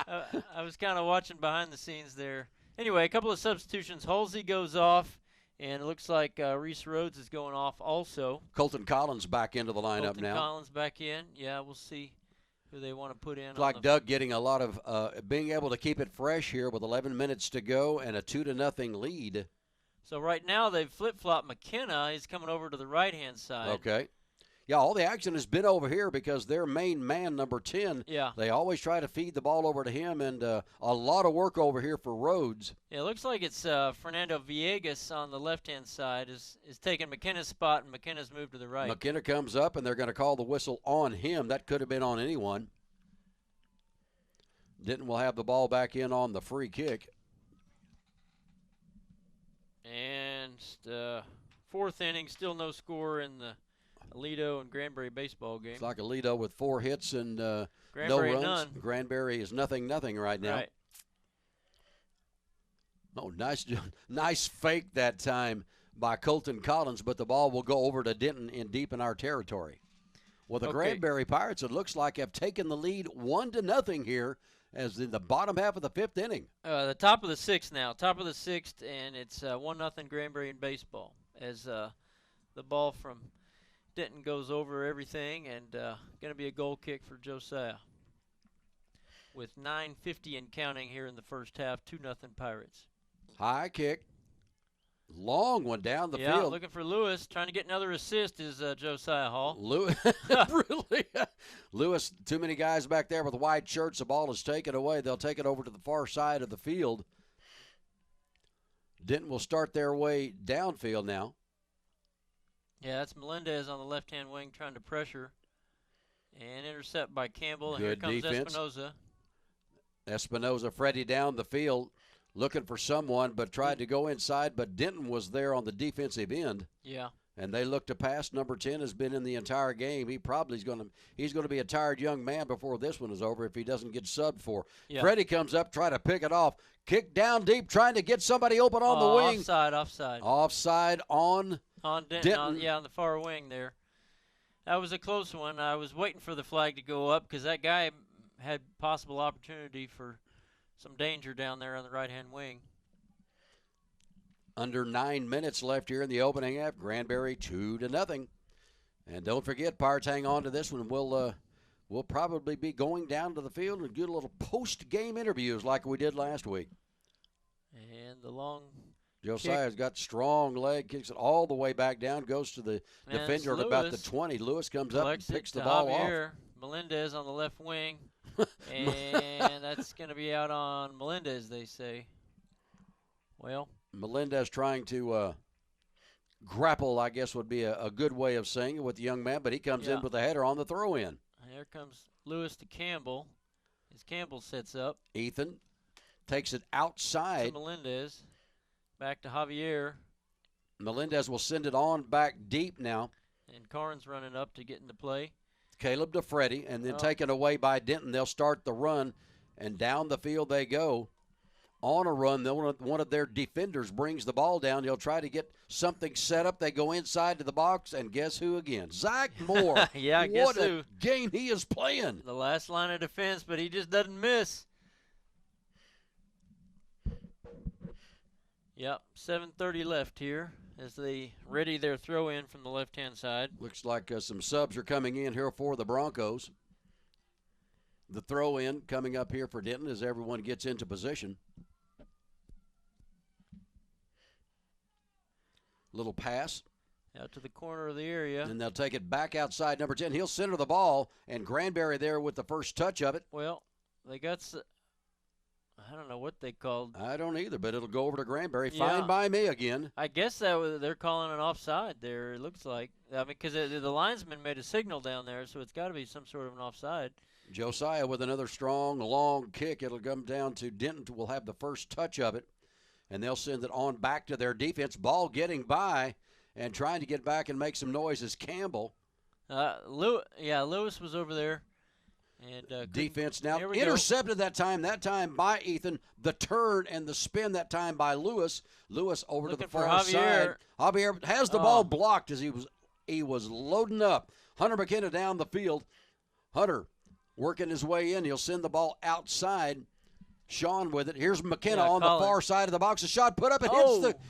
of, I was kind of watching behind the scenes there. Anyway, a couple of substitutions. Halsey goes off, and it looks like Reese Rhodes is going off also. Colton Collins back into the lineup now. Colton Collins back in. Yeah, we'll see who they want to put in. It's like Doug getting a lot of being able to keep it fresh here with 11 minutes to go and a 2-0 lead. So right now they've flip-flopped McKenna. He's coming over to the right-hand side. Okay. Yeah, all the action has been over here because their main man, number 10, they always try to feed the ball over to him, and a lot of work over here for Rhodes. Yeah, it looks like it's Fernando Villegas on the left-hand side is taking McKenna's spot, and McKenna's moved to the right. McKenna comes up, and they're going to call the whistle on him. That could have been on anyone. Denton will have the ball back in on the free kick. And fourth inning, still no score in the Aledo and Granbury baseball game. It's like Aledo with 4 hits and no runs. None. Granbury is 0-0 right now. Right. Oh, nice fake that time by Colton Collins, but the ball will go over to Denton in deep in our territory. Well, the Granbury Pirates, it looks like, have taken the lead 1-0 here as in the bottom half of the 5th inning. The top of the 6th now. Top of the 6th, and it's 1-0 Granbury in baseball as the ball from Denton goes over everything, and going to be a goal kick for Josiah. With 9:50 and counting here in the first half, 2-0 Pirates. High kick. Long one down the field. Yeah, looking for Lewis. Trying to get another assist is Josiah Hall. Lewis, really? Lewis, too many guys back there with white shirts. The ball is taken away. They'll take it over to the far side of the field. Denton will start their way downfield now. Yeah, that's Melendez on the left-hand wing trying to pressure. And intercept by Campbell. And Good here comes defense. Espinoza. Freddie down the field looking for someone, but tried to go inside. But Denton was there on the defensive end. Yeah. And they look to pass. Number 10 has been in the entire game. He probably he's going to be a tired young man before this one is over if he doesn't get subbed for. Yeah. Freddie comes up, try to pick it off. Kick down deep, trying to get somebody open on the wing. Offside. Offside on Denton. On the far wing there. That was a close one. I was waiting for the flag to go up because that guy had possible opportunity for some danger down there on the right-hand wing. Under 9 minutes left here in the opening half. Granbury 2-0. And don't forget, Pirates, hang on to this one. We'll probably be going down to the field and do a little post-game interviews like we did last week. And the long Josiah's got strong leg, kicks it all the way back down, goes to the defender at about the 20. Lewis comes up and picks the ball off. Melendez on the left wing, and that's going to be out on Melendez, they say. Well, Melendez trying to grapple, I guess would be a good way of saying it with the young man, but he comes in with a header on the throw-in. Here comes Lewis to Campbell. As Campbell sets up. Ethan takes it outside. To Melendez. Back to Javier. Melendez will send it on back deep now. And Carnes running up to get into play. Caleb to Freddie, and then taken away by Denton. They'll start the run, and down the field they go. On a run, one of their defenders brings the ball down. He'll try to get something set up. They go inside to the box, and guess who again? Zach Moore. Yeah, what a game he is playing. The last line of defense, but he just doesn't miss. Yep, 7:30 left here as they ready their throw in from the left-hand side. Looks like some subs are coming in here for the Broncos. The throw in coming up here for Denton as everyone gets into position. Little pass. Out to the corner of the area. And they'll take it back outside number 10. He'll center the ball, and Granbury there with the first touch of it. Well, they got I don't know what they called. I don't either, but it'll go over to Granbury. Yeah. Fine by me again. I guess they're calling an offside there, it looks like. I mean, because the linesman made a signal down there, so it's got to be some sort of an offside. Josiah with another strong, long kick. It'll come down to Denton. Will have the first touch of it, and they'll send it on back to their defense. Ball getting by and trying to get back and make some noise is Campbell. Lewis was over there. And defense now intercepted that time by Ethan. The turn and the spin that time by Lewis. Lewis over looking to the far side. Javier has the ball blocked as he was loading up. Hunter McKenna down the field. Hunter working his way in. He'll send the ball outside. Sean with it. Here's McKenna on the far side of the box. A shot put up.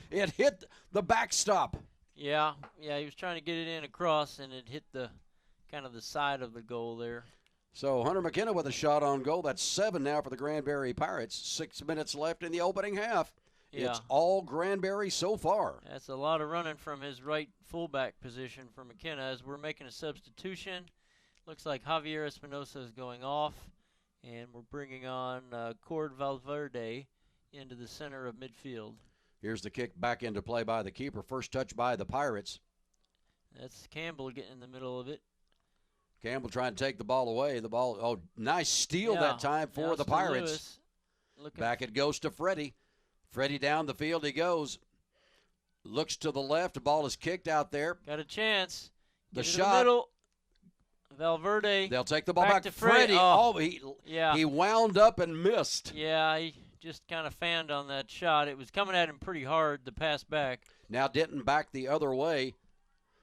It hit the backstop. Yeah, he was trying to get it in across, and it hit the kind of the side of the goal there. So Hunter McKenna with a shot on goal. That's 7 now for the Granbury Pirates. 6 minutes left in the opening half. Yeah. It's all Granbury so far. That's a lot of running from his right fullback position for McKenna as we're making a substitution. Looks like Javier Espinosa is going off, and we're bringing on Cord Valverde into the center of midfield. Here's the kick back into play by the keeper. First touch by the Pirates. That's Campbell getting in the middle of it. Campbell trying to take the ball away. Nice steal that time for the Pirates. Back it goes to Freddie. Freddie down the field he goes. Looks to the left. The ball is kicked out there. Got a chance. The shot. The middle. Valverde. They'll take the ball back to Freddie. He wound up and missed. Yeah, he just kind of fanned on that shot. It was coming at him pretty hard, the pass back. Now Denton back the other way.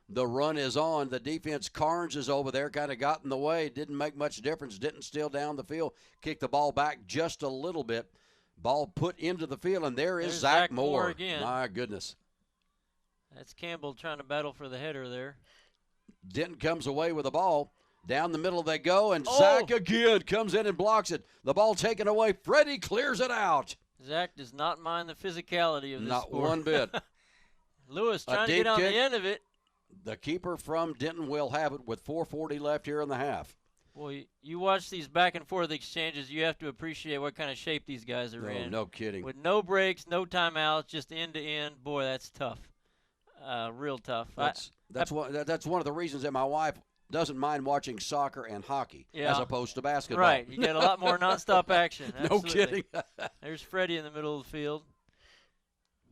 The run is on. The defense, Carnes is over there, kind of got in the way. Didn't make much difference. Denton still down the field. Kicked the ball back just a little bit. Ball put into the field, and there's Zach Moore again. My goodness. That's Campbell trying to battle for the header there. Denton comes away with the ball. Down the middle they go, and Zach again comes in and blocks it. The ball taken away. Freddie clears it out. Zach does not mind the physicality of this Not sport. one bit. Lewis trying to get on the end of it. The keeper from Denton will have it with 4:40 left here in the half. Well, you watch these back and forth exchanges, you have to appreciate what kind of shape these guys are in. No kidding. With no breaks, no timeouts, just end to end. Boy, that's tough. Real tough. That's one of the reasons that my wife doesn't mind watching soccer and hockey as opposed to basketball. Right. You get a lot more nonstop action. No kidding. There's Freddie in the middle of the field.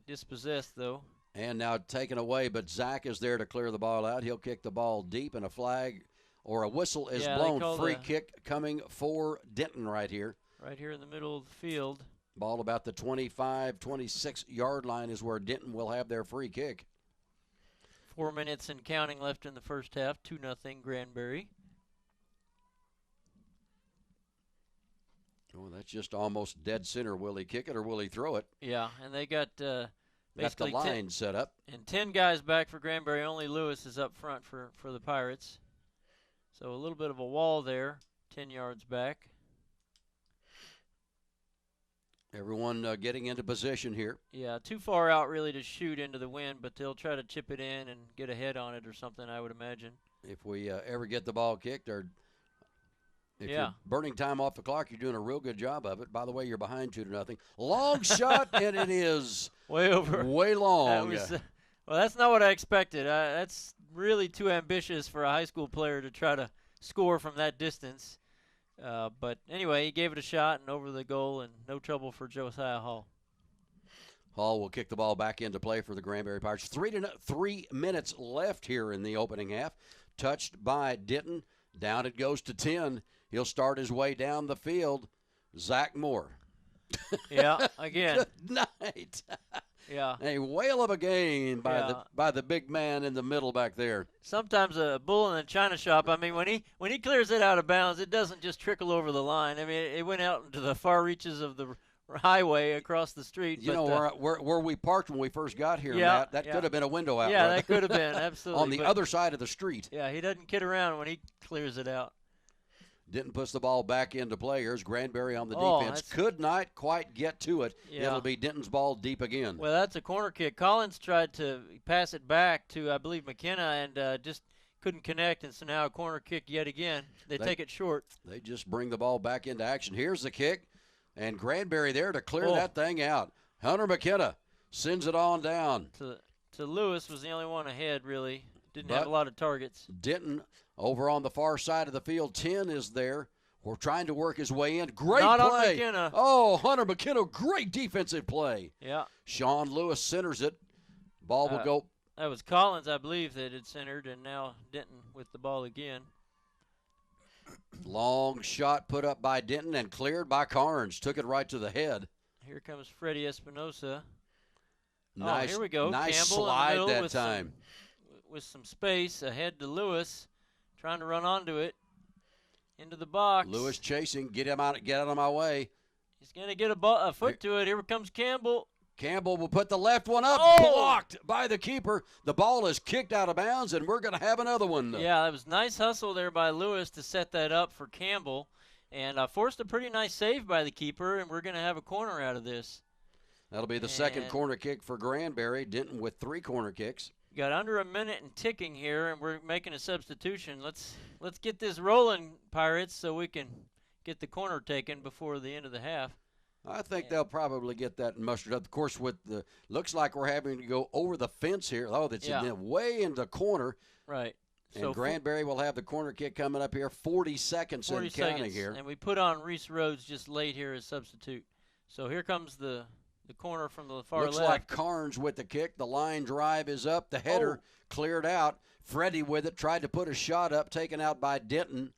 Dispossessed, though. And now taken away, but Zach is there to clear the ball out. He'll kick the ball deep, and a flag or a whistle is blown. Free kick coming for Denton right here. Right here in the middle of the field. Ball about the 25, 26-yard line is where Denton will have their free kick. 4 minutes and counting left in the first half. 2-0 Granbury. Oh, that's just almost dead center. Will he kick it or will he throw it? Yeah, and they got basically the line set up. And 10 guys back for Granbury. Only Lewis is up front for the Pirates. So a little bit of a wall there, 10 yards back. Everyone getting into position here. Yeah, too far out really to shoot into the wind, but they'll try to chip it in and get a head on it or something, I would imagine. If we ever get the ball kicked, or if Yeah. you're burning time off the clock, you're doing a real good job of it. By the way, you're behind 2-0. Long shot, and it is way over. Way long. That was, well, that's not what I expected. That's really too ambitious for a high school player to try to score from that distance. But anyway, he gave it a shot and over the goal, and no trouble for Josiah Hall. Hall will kick the ball back into play for the Granbury Pirates. 3 minutes left here in the opening half. Touched by Denton. Down it goes to 10. He'll start his way down the field. Zach Moore. Yeah, again. Good night. Yeah. A whale of a game by the big man in the middle back there. Sometimes a bull in a china shop. I mean, when he clears it out of bounds, it doesn't just trickle over the line. I mean, it went out into the far reaches of the highway across the street. You know, where we parked when we first got here, yeah, Matt, that could have been a window out. Yeah, right? that could have been, absolutely. On the other side of the street. Yeah, he doesn't kid around when he clears it out. Denton puts the ball back into play. Here's Granbury on the defense. Could not quite get to it. Yeah. It'll be Denton's ball deep again. Well, that's a corner kick. Collins tried to pass it back to, I believe, McKenna, and just couldn't connect, and so now a corner kick yet again. They take it short. They just bring the ball back into action. Here's the kick, and Granbury there to clear that thing out. Hunter McKenna sends it on down. To Lewis was the only one ahead, really. Didn't have a lot of targets. Denton over on the far side of the field. 10 is there. We're trying to work his way in. Great Not play. On McKenna. Oh, Hunter McKenna, great defensive play. Yeah. Sean Lewis centers it. Ball will go. That was Collins, I believe, that had centered, and now Denton with the ball again. Long shot put up by Denton and cleared by Carnes. Took it right to the head. Here comes Freddie Espinosa. Nice, here we go. Nice Campbell slide in the middle that time. With some space ahead to Lewis, trying to run onto it. Into the box. Lewis chasing. Get out of my way. He's going to get a foot to it. Here comes Campbell. Campbell will put the left one up. Blocked by the keeper. The ball is kicked out of bounds, and we're going to have another one. Yeah, it was nice hustle there by Lewis to set that up for Campbell. And forced a pretty nice save by the keeper, and we're going to have a corner out of this. That'll be the second corner kick for Granbury. Denton with 3 corner kicks. Got under a minute and ticking here, and we're making a substitution. Let's get this rolling, Pirates, so we can get the corner taken before the end of the half. I think they'll probably get that mustered up. Of course, looks like we're having to go over the fence here. Oh, that's way in the corner. Right. And so Granbury will have the corner kick coming up here. 40 seconds and counting here. And we put on Reese Rhodes just late here as substitute. So here comes the corner from the far left. left. Looks like Carnes with the kick. The line drive is up. The header cleared out. Freddie with it. Tried to put a shot up. Taken out by Denton.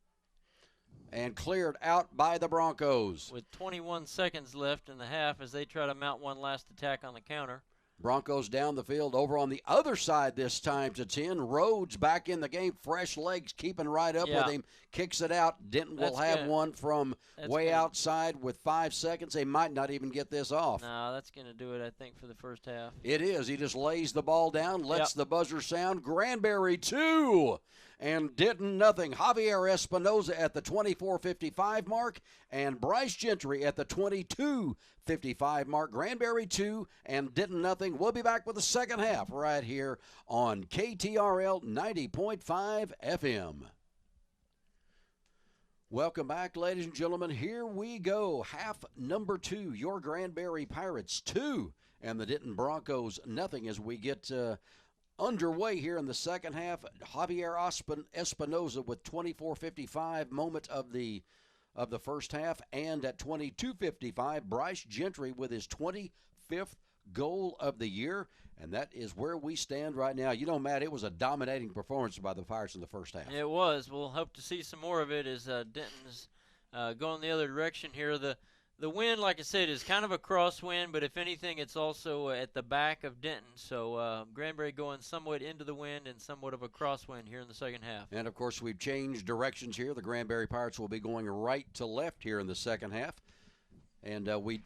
And cleared out by the Broncos. With 21 seconds left in the half as they try to mount one last attack on the counter. Broncos down the field over on the other side this time to 10. Rhodes back in the game. Fresh legs keeping right up with him. Kicks it out. Denton will have one from way outside with 5 seconds. They might not even get this off. No, that's going to do it, I think, for the first half. It is. He just lays the ball down, lets the buzzer sound. Granbury 2 and Denton nothing. Javier Espinoza at the 24:55 mark and Bryce Gentry at the 22:55 mark. Granbury 2 and Denton nothing. We'll be back with the second half right here on KTRL 90.5 FM. Welcome back, ladies and gentlemen. Here we go. Half number 2. Your Granbury Pirates 2 and the Denton Broncos nothing as we get underway here in the second half. Javier Espinoza with 24:55 moment of the first half, and at 22:55 Bryce Gentry with his 25th goal of the year, and that is where we stand right now. You know, Matt, it was a dominating performance by the Pirates in the first half. It was. We'll hope to see some more of it as Denton's going the other direction here. The wind, like I said, is kind of a crosswind, but if anything, it's also at the back of Denton. So Granbury going somewhat into the wind and somewhat of a crosswind here in the second half. And, of course, we've changed directions here. The Granbury Pirates will be going right to left here in the second half. And we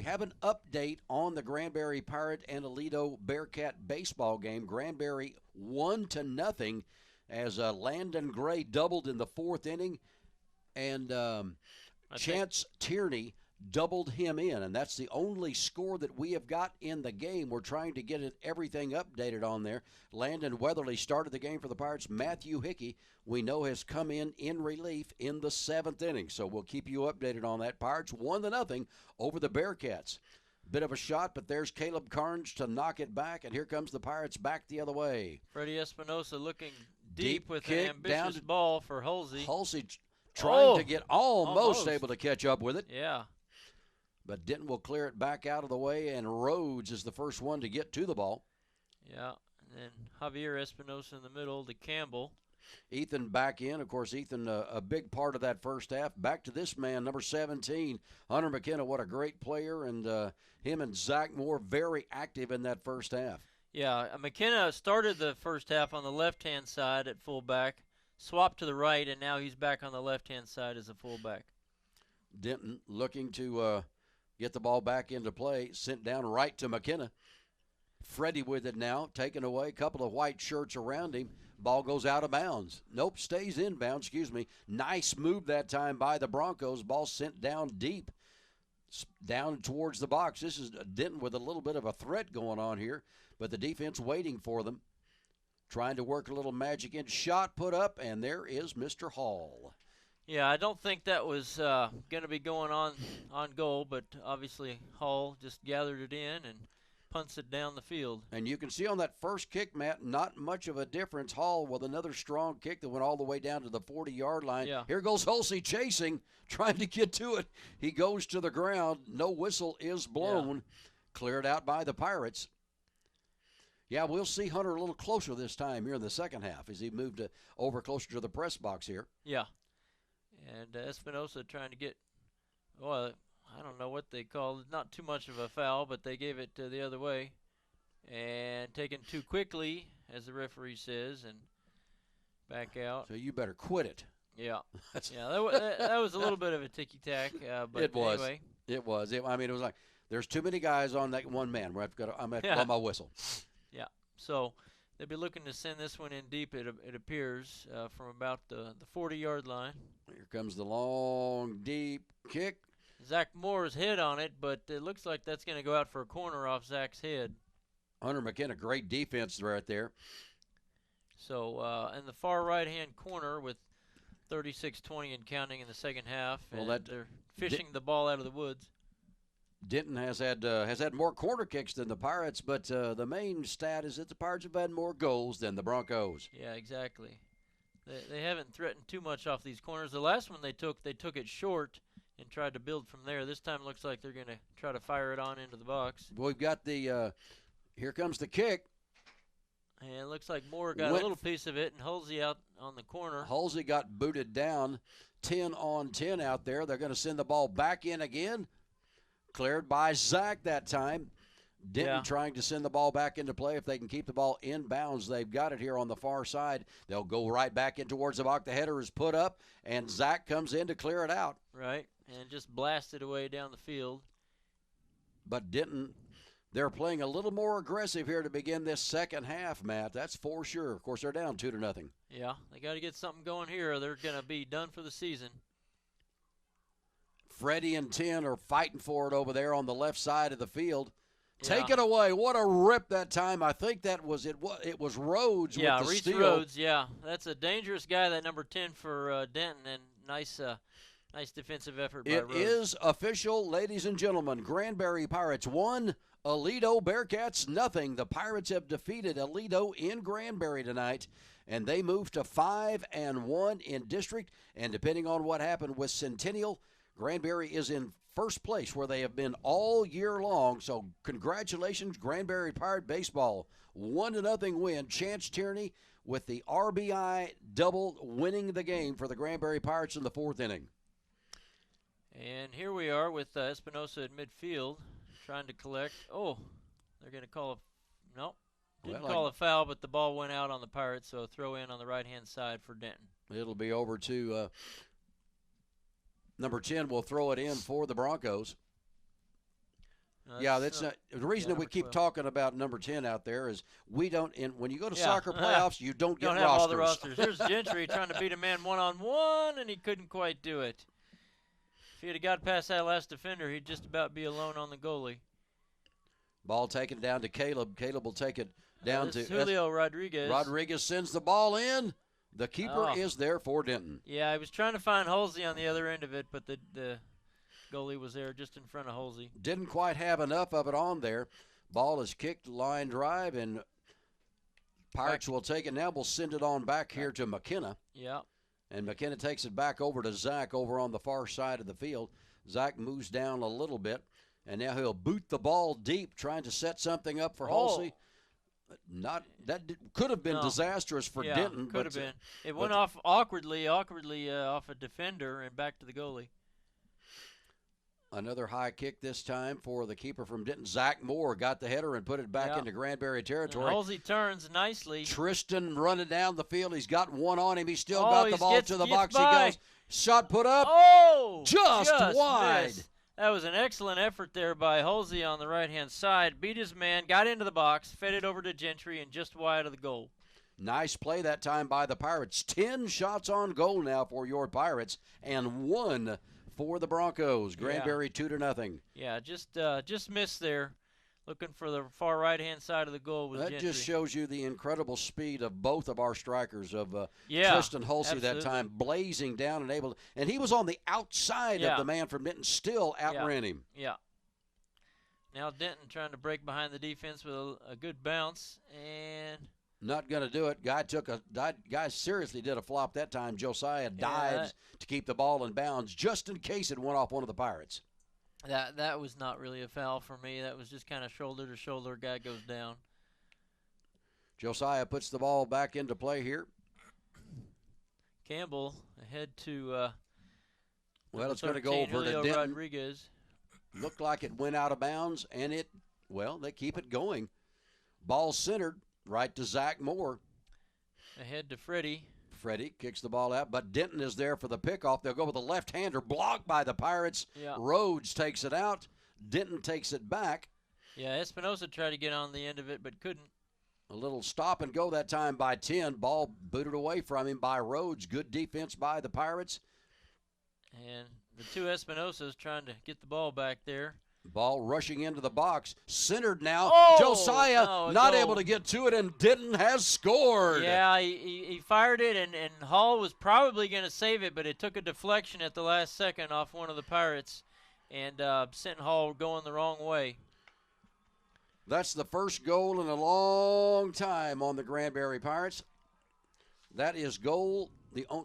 have an update on the Granbury Pirate and Aledo Bearcat baseball game. Granbury 1-0 as Landon Gray doubled in the 4th inning. And Chance Tierney doubled him in, and that's the only score that we have got in the game. We're trying to get everything updated on there. Landon Weatherly started the game for the Pirates. Matthew Hickey, we know, has come in relief in the 7th inning, so we'll keep you updated on that. Pirates 1-0 over the Bearcats. Bit of a shot, but there's Caleb Carnes to knock it back, and here comes the Pirates back the other way. Freddie Espinosa looking deep with kick an ambitious ball for Halsey. Halsey trying to get almost able to catch up with it. Yeah. But Denton will clear it back out of the way, and Rhodes is the first one to get to the ball. Yeah, and then Javier Espinosa in the middle to Campbell. Ethan back in. Of course, Ethan, a big part of that first half. Back to this man, number 17, Hunter McKenna. What a great player, and him and Zach Moore very active in that first half. Yeah, McKenna started the first half on the left-hand side at fullback, swapped to the right, and now he's back on the left-hand side as a fullback. Denton looking to get the ball back into play, sent down right to McKenna. Freddie with it now, taken away, a couple of white shirts around him. Ball goes out of bounds. Nope, stays in bounds, Nice move that time by the Broncos. Ball sent down deep, down towards the box. This is Denton with a little bit of a threat going on here, but the defense waiting for them, trying to work a little magic in. Shot put up, and there is Mr. Hall. Yeah, I don't think that was going to be going on goal, but obviously Hall just gathered it in and punts it down the field. And you can see on that first kick, Matt, not much of a difference. Hall with another strong kick that went all the way down to the 40-yard line. Yeah. Here goes Halsey chasing, trying to get to it. He goes to the ground. No whistle is blown. Yeah. Cleared out by the Pirates. Yeah, we'll see Hunter a little closer this time here in the second half as he moved over closer to the press box here. Yeah. And Espinosa trying to get, well, I don't know what they called it. Not too much of a foul, but they gave it the other way. And taken too quickly, as the referee says, and back out. So you better quit it. Yeah. Yeah, that was a little bit of a ticky-tack. But it was. Anyway. It was. It was like there's too many guys on that one man. I'm going to blow my whistle. Yeah. So they'll be looking to send this one in deep, it appears, from about the 40-yard line. Here comes the long, deep kick. Zach Moore's head on it, but it looks like that's going to go out for a corner off Zach's head. Hunter McKenna, great defense right there. So in the far right-hand corner with 36-20 and counting in the second half, well, and they're fishing the ball out of the woods. Denton has had more corner kicks than the Pirates, but the main stat is that the Pirates have had more goals than the Broncos. Yeah, exactly. They haven't threatened too much off these corners. The last one they took it short and tried to build from there. This time looks like they're going to try to fire it on into the box. We've got the here comes the kick. And it looks like Moore got a little piece of it, and Halsey out on the corner. Halsey got booted down, 10-on-10 out there. They're going to send the ball back in again. Cleared by Zach that time. Denton trying to send the ball back into play. If they can keep the ball in bounds, they've got it here on the far side. They'll go right back in towards the box. The header is put up, and Zach comes in to clear it out. Right, and just blasted away down the field. But Denton, they're playing a little more aggressive here to begin this second half, Matt. That's for sure. Of course, they're down 2-0. Yeah, they got to get something going here, or they're going to be done for the season. Freddie and 10 are fighting for it over there on the left side of the field. Yeah. Take it away. What a rip that time. I think that was it. It was Rhodes with the Reese steal. Rhodes, yeah. That's a dangerous guy, that number 10 for Denton, and nice defensive effort by Rhodes. It is official, ladies and gentlemen. Granbury Pirates 1, Aledo Bearcats nothing. The Pirates have defeated Aledo in Granbury tonight, and they move to 5-1 in district. And depending on what happened with Centennial, Granbury is in first place where they have been all year long. So congratulations, Granbury Pirate Baseball. 1-0 win. Chance Tierney with the RBI double winning the game for the Granbury Pirates in the fourth inning. And here we are with Espinosa at midfield trying to collect. Oh, they're going to call a – nope. Didn't call a foul, but the ball went out on the Pirates, so a throw in on the right-hand side for Denton. It'll be over to number 10 will throw it in for the Broncos. That's not the reason that we keep talking about number 10 out there is we don't. When you go to soccer playoffs, you don't get have all the rosters. Here's Gentry trying to beat a man one-on-one, and he couldn't quite do it. he'd have got past that last defender, he'd just about be alone on the goalie. Ball taken down to Caleb. Caleb will take it down to Julio Rodriguez. Rodriguez sends the ball in. The keeper is there for Denton. Yeah, I was trying to find Halsey on the other end of it, but the goalie was there just in front of Halsey. Didn't quite have enough of it on there. Ball is kicked, line drive, and Pirates will take it now. We'll send it on back here to McKenna. Yeah. And McKenna takes it back over to Zach over on the far side of the field. Zach moves down a little bit, and now he'll boot the ball deep, trying to set something up for Halsey. Could have been disastrous for Denton. Could have been. It went off awkwardly off a defender and back to the goalie. Another high kick this time for the keeper from Denton. Zach Moore got the header and put it back into Granbury territory. Halsey turns nicely. Tristan running down the field. He's got one on him. He's still got the ball to the box. By. He goes. Shot put up. Oh! Just wide. Missed. That was an excellent effort there by Halsey on the right-hand side. Beat his man, got into the box, fed it over to Gentry, and just wide of the goal. Nice play that time by the Pirates. 10 shots on goal now for your Pirates, and 1 for the Broncos. Granbury 2-0. Yeah, just missed there. Looking for the far right-hand side of the goal was Gentry. That just shows you the incredible speed of both of our strikers, of Tristan Halsey that time, blazing down and able to, and he was on the outside of the man from Denton, still outran him. Yeah. Now Denton trying to break behind the defense with a good bounce, and not going to do it. Guy seriously did a flop that time. Josiah dives to keep the ball in bounds just in case it went off one of the Pirates. That was not really a foul for me. That was just kind of shoulder to shoulder. Guy goes down. Josiah puts the ball back into play here. Campbell ahead to it's going to go over to Denton. Rodriguez. Looked like it went out of bounds, and they keep it going. Ball centered right to Zach Moore. Ahead to Freddie. Freddie kicks the ball out, but Denton is there for the pickoff. They'll go with a left-hander blocked by the Pirates. Yeah. Rhodes takes it out. Denton takes it back. Yeah, Espinosa tried to get on the end of it, but couldn't. A little stop and go that time by 10. Ball booted away from him by Rhodes. Good defense by the Pirates. And the two Espinosas trying to get the ball back there. Ball rushing into the box. Centered now. Oh, Josiah not able to get to it, and Denton has scored. Yeah, he fired it, and Hall was probably going to save it, but it took a deflection at the last second off one of the Pirates and sent Hall going the wrong way. That's the first goal in a long time on the Granbury Pirates. That is goal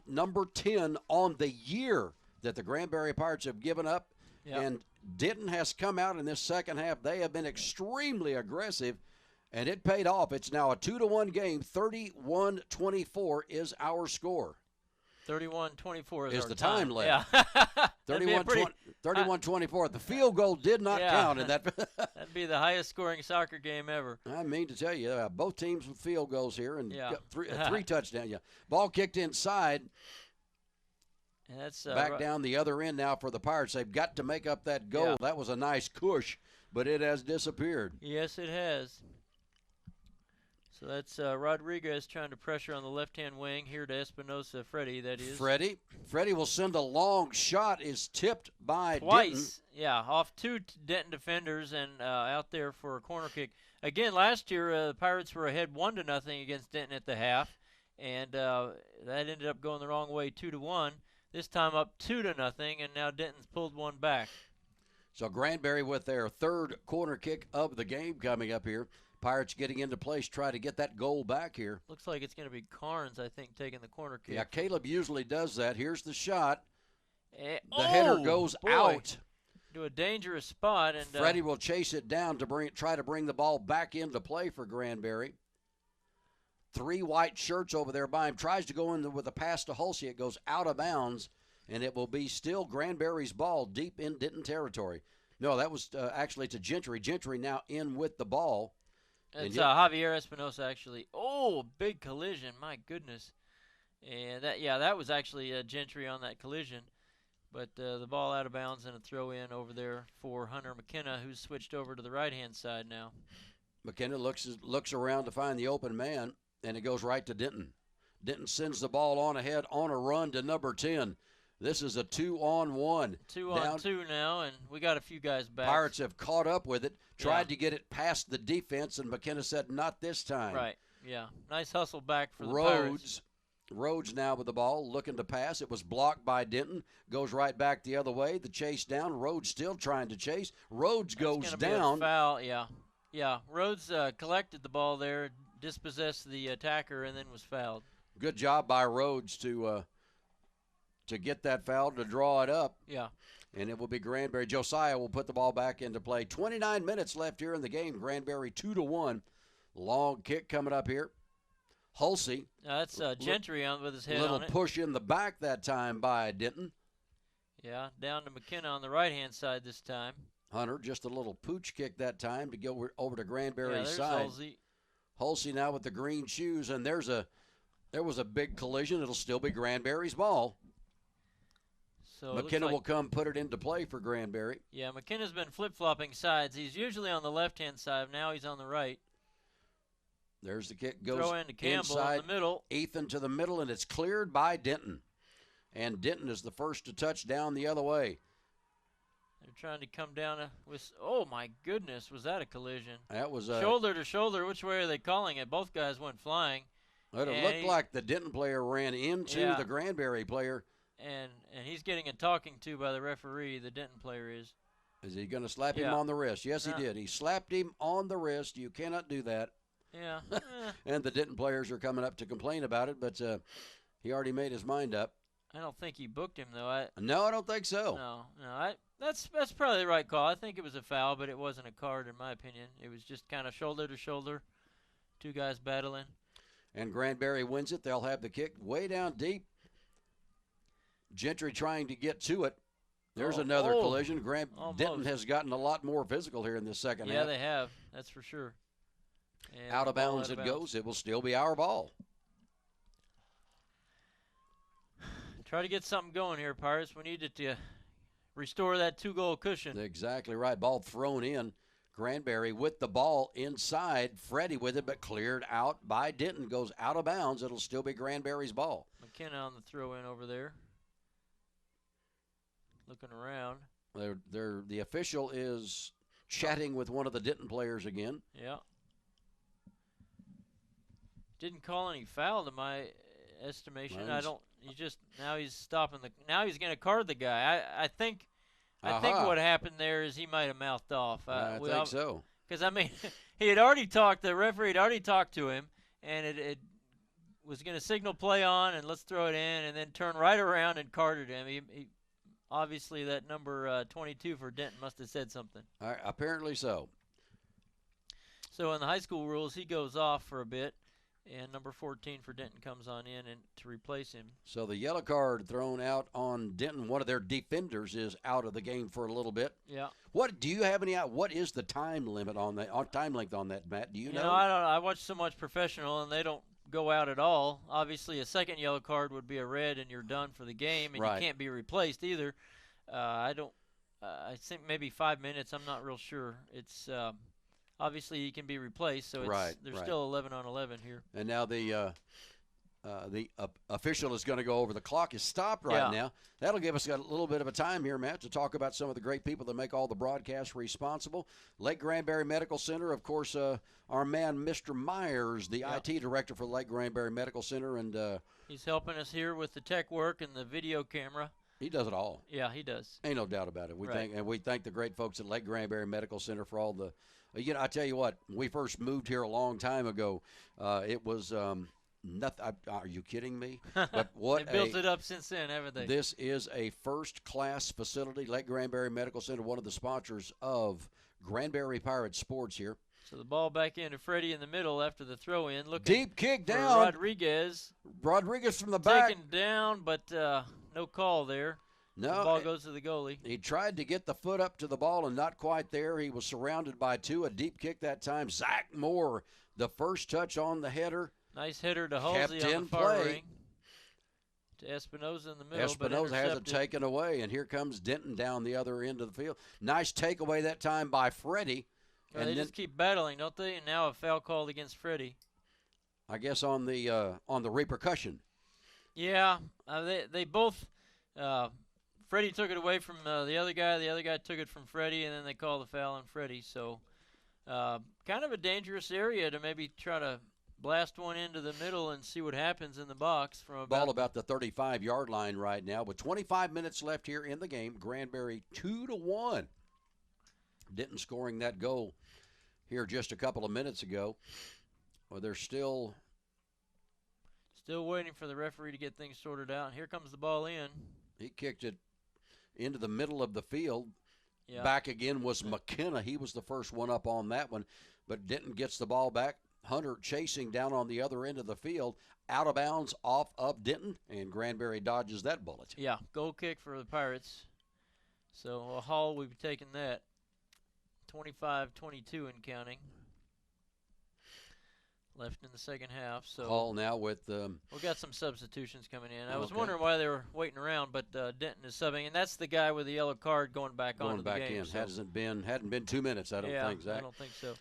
number 10 on the year that the Granbury Pirates have given up. Yep. And Denton has come out in this second half. They have been extremely aggressive, and it paid off. It's now a 2-1 game. 31-24 is our score. 31-24 is our the time left. Yeah. 31-24. The field goal did not count in that. That'd be the highest scoring soccer game ever. I mean to tell you, both teams with field goals here, and got three touchdowns. Yeah, ball kicked inside. And that's back down the other end now for the Pirates. They've got to make up that goal. Yeah. That was a nice cush, but it has disappeared. Yes, it has. So that's Rodriguez trying to pressure on the left-hand wing here to Espinosa. Freddie, that is. Freddie will send a long shot. Is tipped by twice. Denton. Yeah, off two Denton defenders and out there for a corner kick. Again, last year the Pirates were ahead 1-0 against Denton at the half, and that ended up going the wrong way, 2-1. This time up 2-0, and now Denton's pulled one back. So Granbury with their third corner kick of the game coming up here. Pirates getting into place, try to get that goal back here. Looks like it's going to be Carnes, I think, taking the corner kick. Yeah, Caleb usually does that. Here's the shot. The header goes out to a dangerous spot, and Freddie will chase it down to try to bring the ball back into play for Granbury. 3 white shirts over there by him. Tries to go in with a pass to Halsey. It goes out of bounds, and it will be still Granbury's ball deep in Denton territory. No, that was actually to Gentry. Gentry now in with the ball. It's Javier Espinosa, actually. Oh, big collision. My goodness. And that was actually Gentry on that collision. But the ball out of bounds and a throw in over there for Hunter McKenna, who's switched over to the right-hand side now. McKenna looks around to find the open man, and it goes right to Denton. Denton sends the ball on ahead on a run to number 10. This is a 2-on-1. 2-on-2 now, and we got a few guys back. Pirates have caught up with it, tried to get it past the defense, and McKenna said, not this time. Right, yeah. Nice hustle back for the Pirates. Rhodes now with the ball, looking to pass. It was blocked by Denton. Goes right back the other way. The chase down. Rhodes still trying to chase. Rhodes goes down. Be a foul, yeah. Yeah, Rhodes collected the ball there, dispossessed the attacker, and then was fouled. Good job by Rhodes to get that foul, to draw it up. Yeah. And it will be Granbury. Josiah will put the ball back into play. 29 minutes left here in the game. Granbury 2-1. Long kick coming up here. Hulsey. That's Gentry on with his head on it. Little push in the back that time by Denton. Yeah, down to McKenna on the right-hand side this time. Hunter, just a little pooch kick that time to go over to Granbury's side. Hulsey now with the green shoes, and there was a big collision. It'll still be Granbury's ball. So McKenna will come put it into play for Granbury. Yeah, McKenna's been flip-flopping sides. He's usually on the left-hand side. Now he's on the right. There's the kick. Goes throw into Campbell inside, in the middle. Ethan to the middle, and it's cleared by Denton. And Denton is the first to touch down the other way. They're trying to come down with. Oh my goodness, was that a collision? That was shoulder to shoulder. Which way are they calling it? Both guys went flying. It looked like the Denton player ran into the Granbury player. And he's getting a talking to by the referee. The Denton player is. Is he going to slap him on the wrist? Yes, he did. He slapped him on the wrist. You cannot do that. Yeah. And the Denton players are coming up to complain about it, but he already made his mind up. I don't think he booked him though. No, I don't think so. No. That's probably the right call. I think it was a foul, but it wasn't a card in my opinion. It was just kind of shoulder to shoulder, two guys battling. And Granbury wins it. They'll have the kick way down deep. Gentry trying to get to it. There's another collision. Denton has gotten a lot more physical here in this second half. Yeah, they have. That's for sure. And out of bounds it goes. It will still be our ball. Try to get something going here, Pirates. We needed to restore that 2-goal cushion. Exactly right. Ball thrown in. Granbury with the ball inside. Freddie with it, but cleared out by Denton. Goes out of bounds. It'll still be Granbury's ball. McKenna on the throw-in over there. Looking around. The official is chatting with one of the Denton players again. Yeah. Didn't call any foul to my estimation. Now he's stopping now he's going to card the guy. I think what happened there is he might have mouthed off. I think so. Because I mean, the referee had already talked to him, and it was going to signal play on and let's throw it in, and then turn right around and carded him. He obviously that number 22 for Denton must have said something. Apparently so. So in the high school rules, he goes off for a bit. And number 14 for Denton comes on in and to replace him. So the yellow card thrown out on Denton. One of their defenders is out of the game for a little bit. Yeah. What do you have any? What is the time limit on that? Time length on that, Matt? Do you know? I don't. I watch so much professional, and they don't go out at all. Obviously, a second yellow card would be a red, and you're done for the game, and you can't be replaced either. I don't. I think maybe 5 minutes. I'm not real sure. It's. Obviously, he can be replaced, so there's still 11 on 11 here. And now the official is going to go over. The clock is stopped now. That'll give us a little bit of a time here, Matt, to talk about some of the great people that make all the broadcasts responsible. Lake Granbury Medical Center, of course, our man, Mr. Myers, the IT director for Lake Granbury Medical Center. And he's helping us here with the tech work and the video camera. He does it all. Yeah, he does. Ain't no doubt about it. We thank the great folks at Lake Granbury Medical Center for all the I tell you what, when we first moved here a long time ago, it was nothing. Are you kidding me? But what they built it up since then, haven't they? This is a first-class facility. Lake Granbury Medical Center, one of the sponsors of Granbury Pirates sports here. So the ball back into Freddie in the middle after the throw-in. Deep kick down. Rodriguez from the back. Taken down, but no call there. No, the ball goes to the goalie. He tried to get the foot up to the ball and not quite there. He was surrounded by two. A deep kick that time. Zach Moore, the first touch on the header. Nice header to Halsey on the far ring. To Espinoza in the middle. Espinoza has it taken away, and here comes Denton down the other end of the field. Nice takeaway that time by Freddie. And they just keep battling, don't they? And now a foul called against Freddie. I guess on the repercussion. Yeah, they both. Freddie took it away from the other guy. The other guy took it from Freddie, and then they called the foul on Freddie. So kind of a dangerous area to maybe try to blast one into the middle and see what happens in the box. From about the 35-yard line right now with 25 minutes left here in the game. Granbury 2-1. Denton scoring that goal here just a couple of minutes ago. Well, they're still waiting for the referee to get things sorted out. And here comes the ball in. He kicked it into the middle of the field. Yeah. Back again was McKenna. He was the first one up on that one. But Denton gets the ball back. Hunter chasing down on the other end of the field. Out of bounds off of Denton. And Granbury dodges that bullet. Yeah, goal kick for the Pirates. So Hall will be taking that. 25-22 and counting. Left in the second half. So Hall now with we got some substitutions coming in. I was wondering why they were waiting around, but Denton is subbing, and that's the guy with the yellow card going back onto the game. In. So. Hadn't been 2 minutes, I don't think, Zach. I don't think so.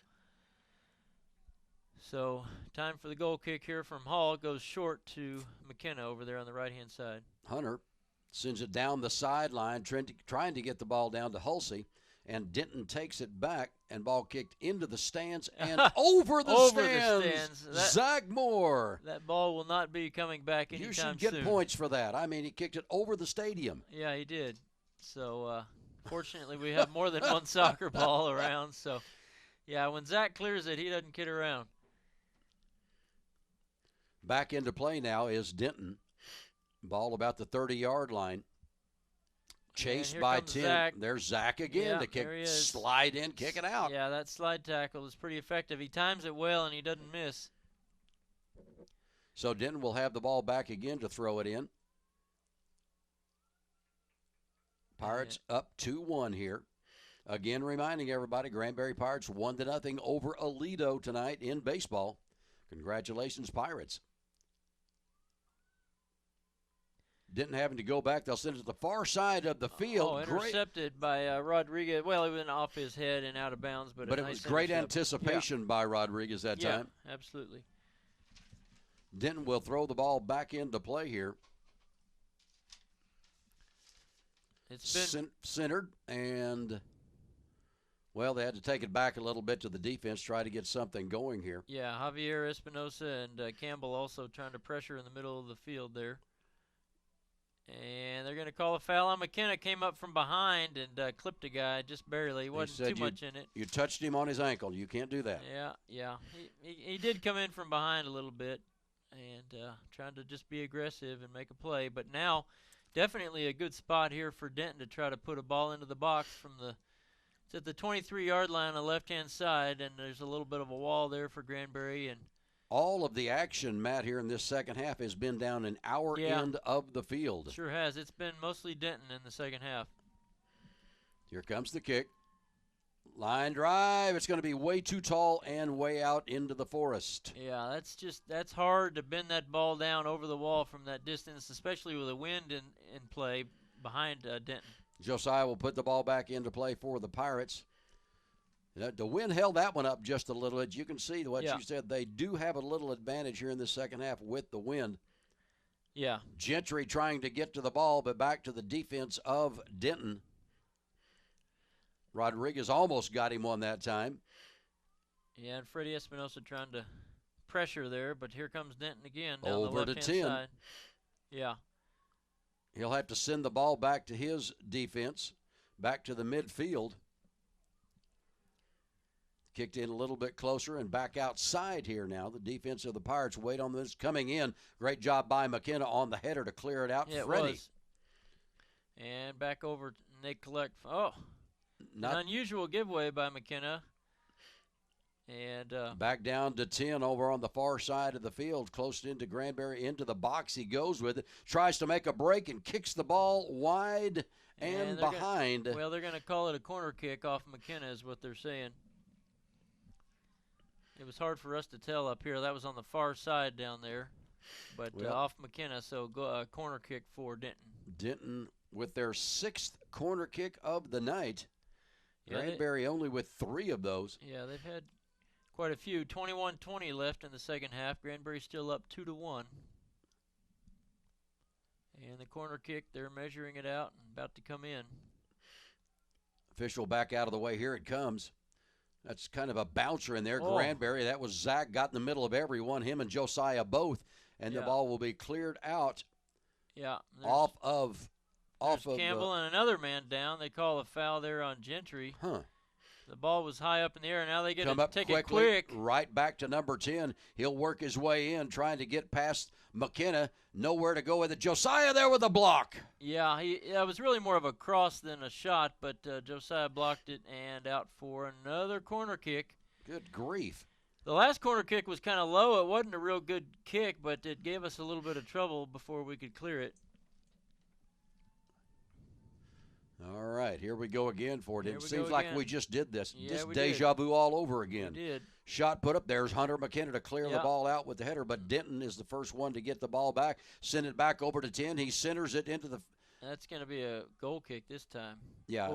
So time for the goal kick here from Hall. It goes short to McKenna over there on the right-hand side. Hunter sends it down the sideline, trying to get the ball down to Hulsey. And Denton takes it back, and ball kicked into the stands and over the stands. Zach Moore. That ball will not be coming back anytime soon. You should get points for that. I mean, he kicked it over the stadium. Yeah, he did. So, fortunately, we have more than one soccer ball around. So, yeah, when Zach clears it, he doesn't kid around. Back into play now is Denton. Ball about the 30-yard line. Chased by 10. Zach. There's Zach again to kick, slide in, kick it out. Yeah, that slide tackle is pretty effective. He times it well, and he doesn't miss. So Denton will have the ball back again to throw it in. Pirates up 2-1 here. Again, reminding everybody, Granbury Pirates 1-0 over Aledo tonight in baseball. Congratulations, Pirates. Denton having to go back. They'll send it to the far side of the field. Intercepted by Rodriguez. Well, it went off his head and out of bounds. But it was great anticipation by Rodriguez that time. Yeah, absolutely. Denton will throw the ball back into play here. It's been centered, and, well, they had to take it back a little bit to the defense, try to get something going here. Yeah, Javier Espinosa and Campbell also trying to pressure in the middle of the field there. And they're going to call a foul on McKenna. Came up from behind and clipped a guy just barely. He wasn't too much in it. You touched him on his ankle. You can't do that. Yeah. He did come in from behind a little bit and trying to just be aggressive and make a play. But now definitely a good spot here for Denton to try to put a ball into the box from it's at the 23-yard line on the left-hand side, and there's a little bit of a wall there for Granbury. And all of the action, Matt, here in this second half has been down in our end of the field. Sure has. It's been mostly Denton in the second half. Here comes the kick. Line drive. It's going to be way too tall and way out into the forest. Yeah, that's hard to bend that ball down over the wall from that distance, especially with the wind in play behind Denton. Josiah will put the ball back into play for the Pirates. The wind held that one up just a little bit. You can see what you said. They do have a little advantage here in the second half with the wind. Yeah. Gentry trying to get to the ball, but back to the defense of Denton. Rodriguez almost got him one that time. Yeah, and Freddie Espinosa trying to pressure there, but here comes Denton again down over the left-hand side. Yeah. He'll have to send the ball back to his defense, back to the midfield. Kicked in a little bit closer and back outside here now. The defense of the Pirates wait on this coming in. Great job by McKenna on the header to clear it out. Yeah, Freddie. It was. And back over to Nick Collect. Oh, an unusual giveaway by McKenna. And back down to 10 over on the far side of the field, close into Granbury, into the box. He goes with it, tries to make a break and kicks the ball wide and behind. They're going to call it a corner kick off McKenna is what they're saying. It was hard for us to tell up here. That was on the far side down there, but off McKenna, so corner kick for Denton. Denton with their 6th corner kick of the night. Granbury only with 3 of those. Yeah, they've had quite a few. 21-20 left in the second half. Granbury still up 2-1. And the corner kick, they're measuring it out and about to come in. Official back out of the way. Here it comes. That's kind of a bouncer in there. Oh. Granbury. That was Zach, got in the middle of everyone, him and Josiah both. And the ball will be cleared out off of Campbell and another man down. They call a foul there on Gentry. Huh. The ball was high up in the air, and now they get Come to up take quickly, it quick. right back to number 10. He'll work his way in, trying to get past McKenna. Nowhere to go with it. Josiah there with a block. Yeah, it was really more of a cross than a shot, but Josiah blocked it and out for another corner kick. Good grief. The last corner kick was kind of low. It wasn't a real good kick, but it gave us a little bit of trouble before we could clear it. All right, here we go again for it. It seems like we just did this. Yeah, this we deja vu all over again. We did. Shot put up. There's Hunter McKenna to clear the ball out with the header, but Denton is the first one to get the ball back. Send it back over to 10. He centers it into the. That's going to be a goal kick this time. Yeah,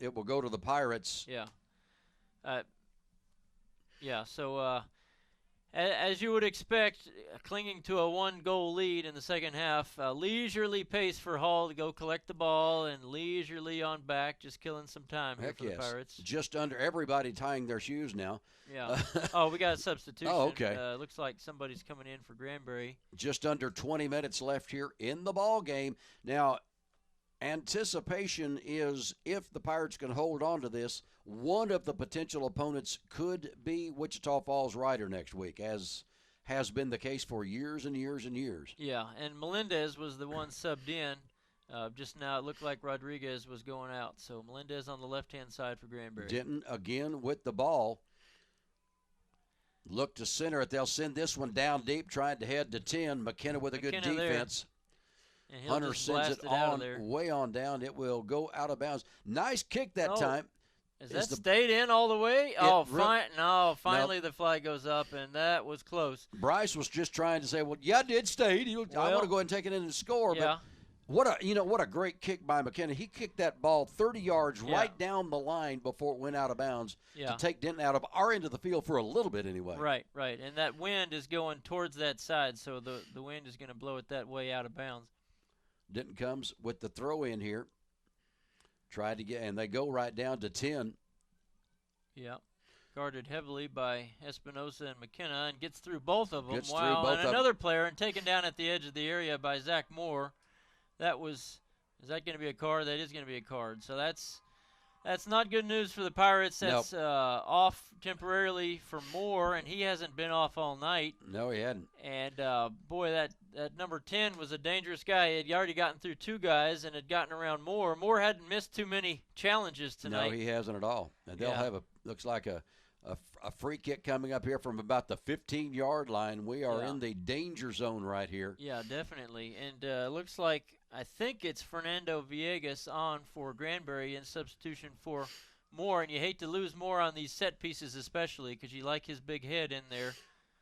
it will go to the Pirates. Yeah. So as you would expect, clinging to a one-goal lead in the second half, leisurely pace for Hall to go collect the ball and leisurely on back, just killing some time here for the Pirates. Just under everybody tying their shoes now. Yeah. Oh, we got a substitution. Oh, okay. Looks like somebody's coming in for Granbury. Just under 20 minutes left here in the ball game. Now, anticipation is if the Pirates can hold on to this, one of the potential opponents could be Wichita Falls Rider next week, as has been the case for years and years and years. Yeah, and Melendez was the one subbed in. Just now it looked like Rodriguez was going out. So Melendez on the left-hand side for Granbury. Denton again with the ball. Look to center it. They'll send this one down deep, trying to head to 10. McKenna with a good defense. And Hunter sends it on way on down. It will go out of bounds. Nice kick that time. Is that stayed in all the way? Finally the flag goes up, and that was close. Bryce was just trying to say, well, yeah, it did stay. I want to go ahead and take it in and score. Yeah. But what a great kick by McKenna. He kicked that ball 30 yards right down the line before it went out of bounds to take Denton out of our end of the field for a little bit anyway. Right. And that wind is going towards that side, so the wind is going to blow it that way out of bounds. Denton comes with the throw in here. Tried to get, and they go right down to 10. Yeah. Guarded heavily by Espinosa and McKenna, and gets through both of them. Gets through both and another player, and taken down at the edge of the area by Zach Moore. Is that going to be a card? That is going to be a card. So that's not good news for the Pirates. That's off temporarily for Moore, and he hasn't been off all night. No, he hadn't. And, boy, that number 10 was a dangerous guy. He had already gotten through two guys and had gotten around Moore. Moore hadn't missed too many challenges tonight. No, he hasn't at all. And they'll have looks like a free kick coming up here from about the 15-yard line. We are in the danger zone right here. Yeah, definitely. And looks like, I think it's Fernando Villegas on for Granbury in substitution for Moore. And you hate to lose Moore on these set pieces especially because you like his big head in there.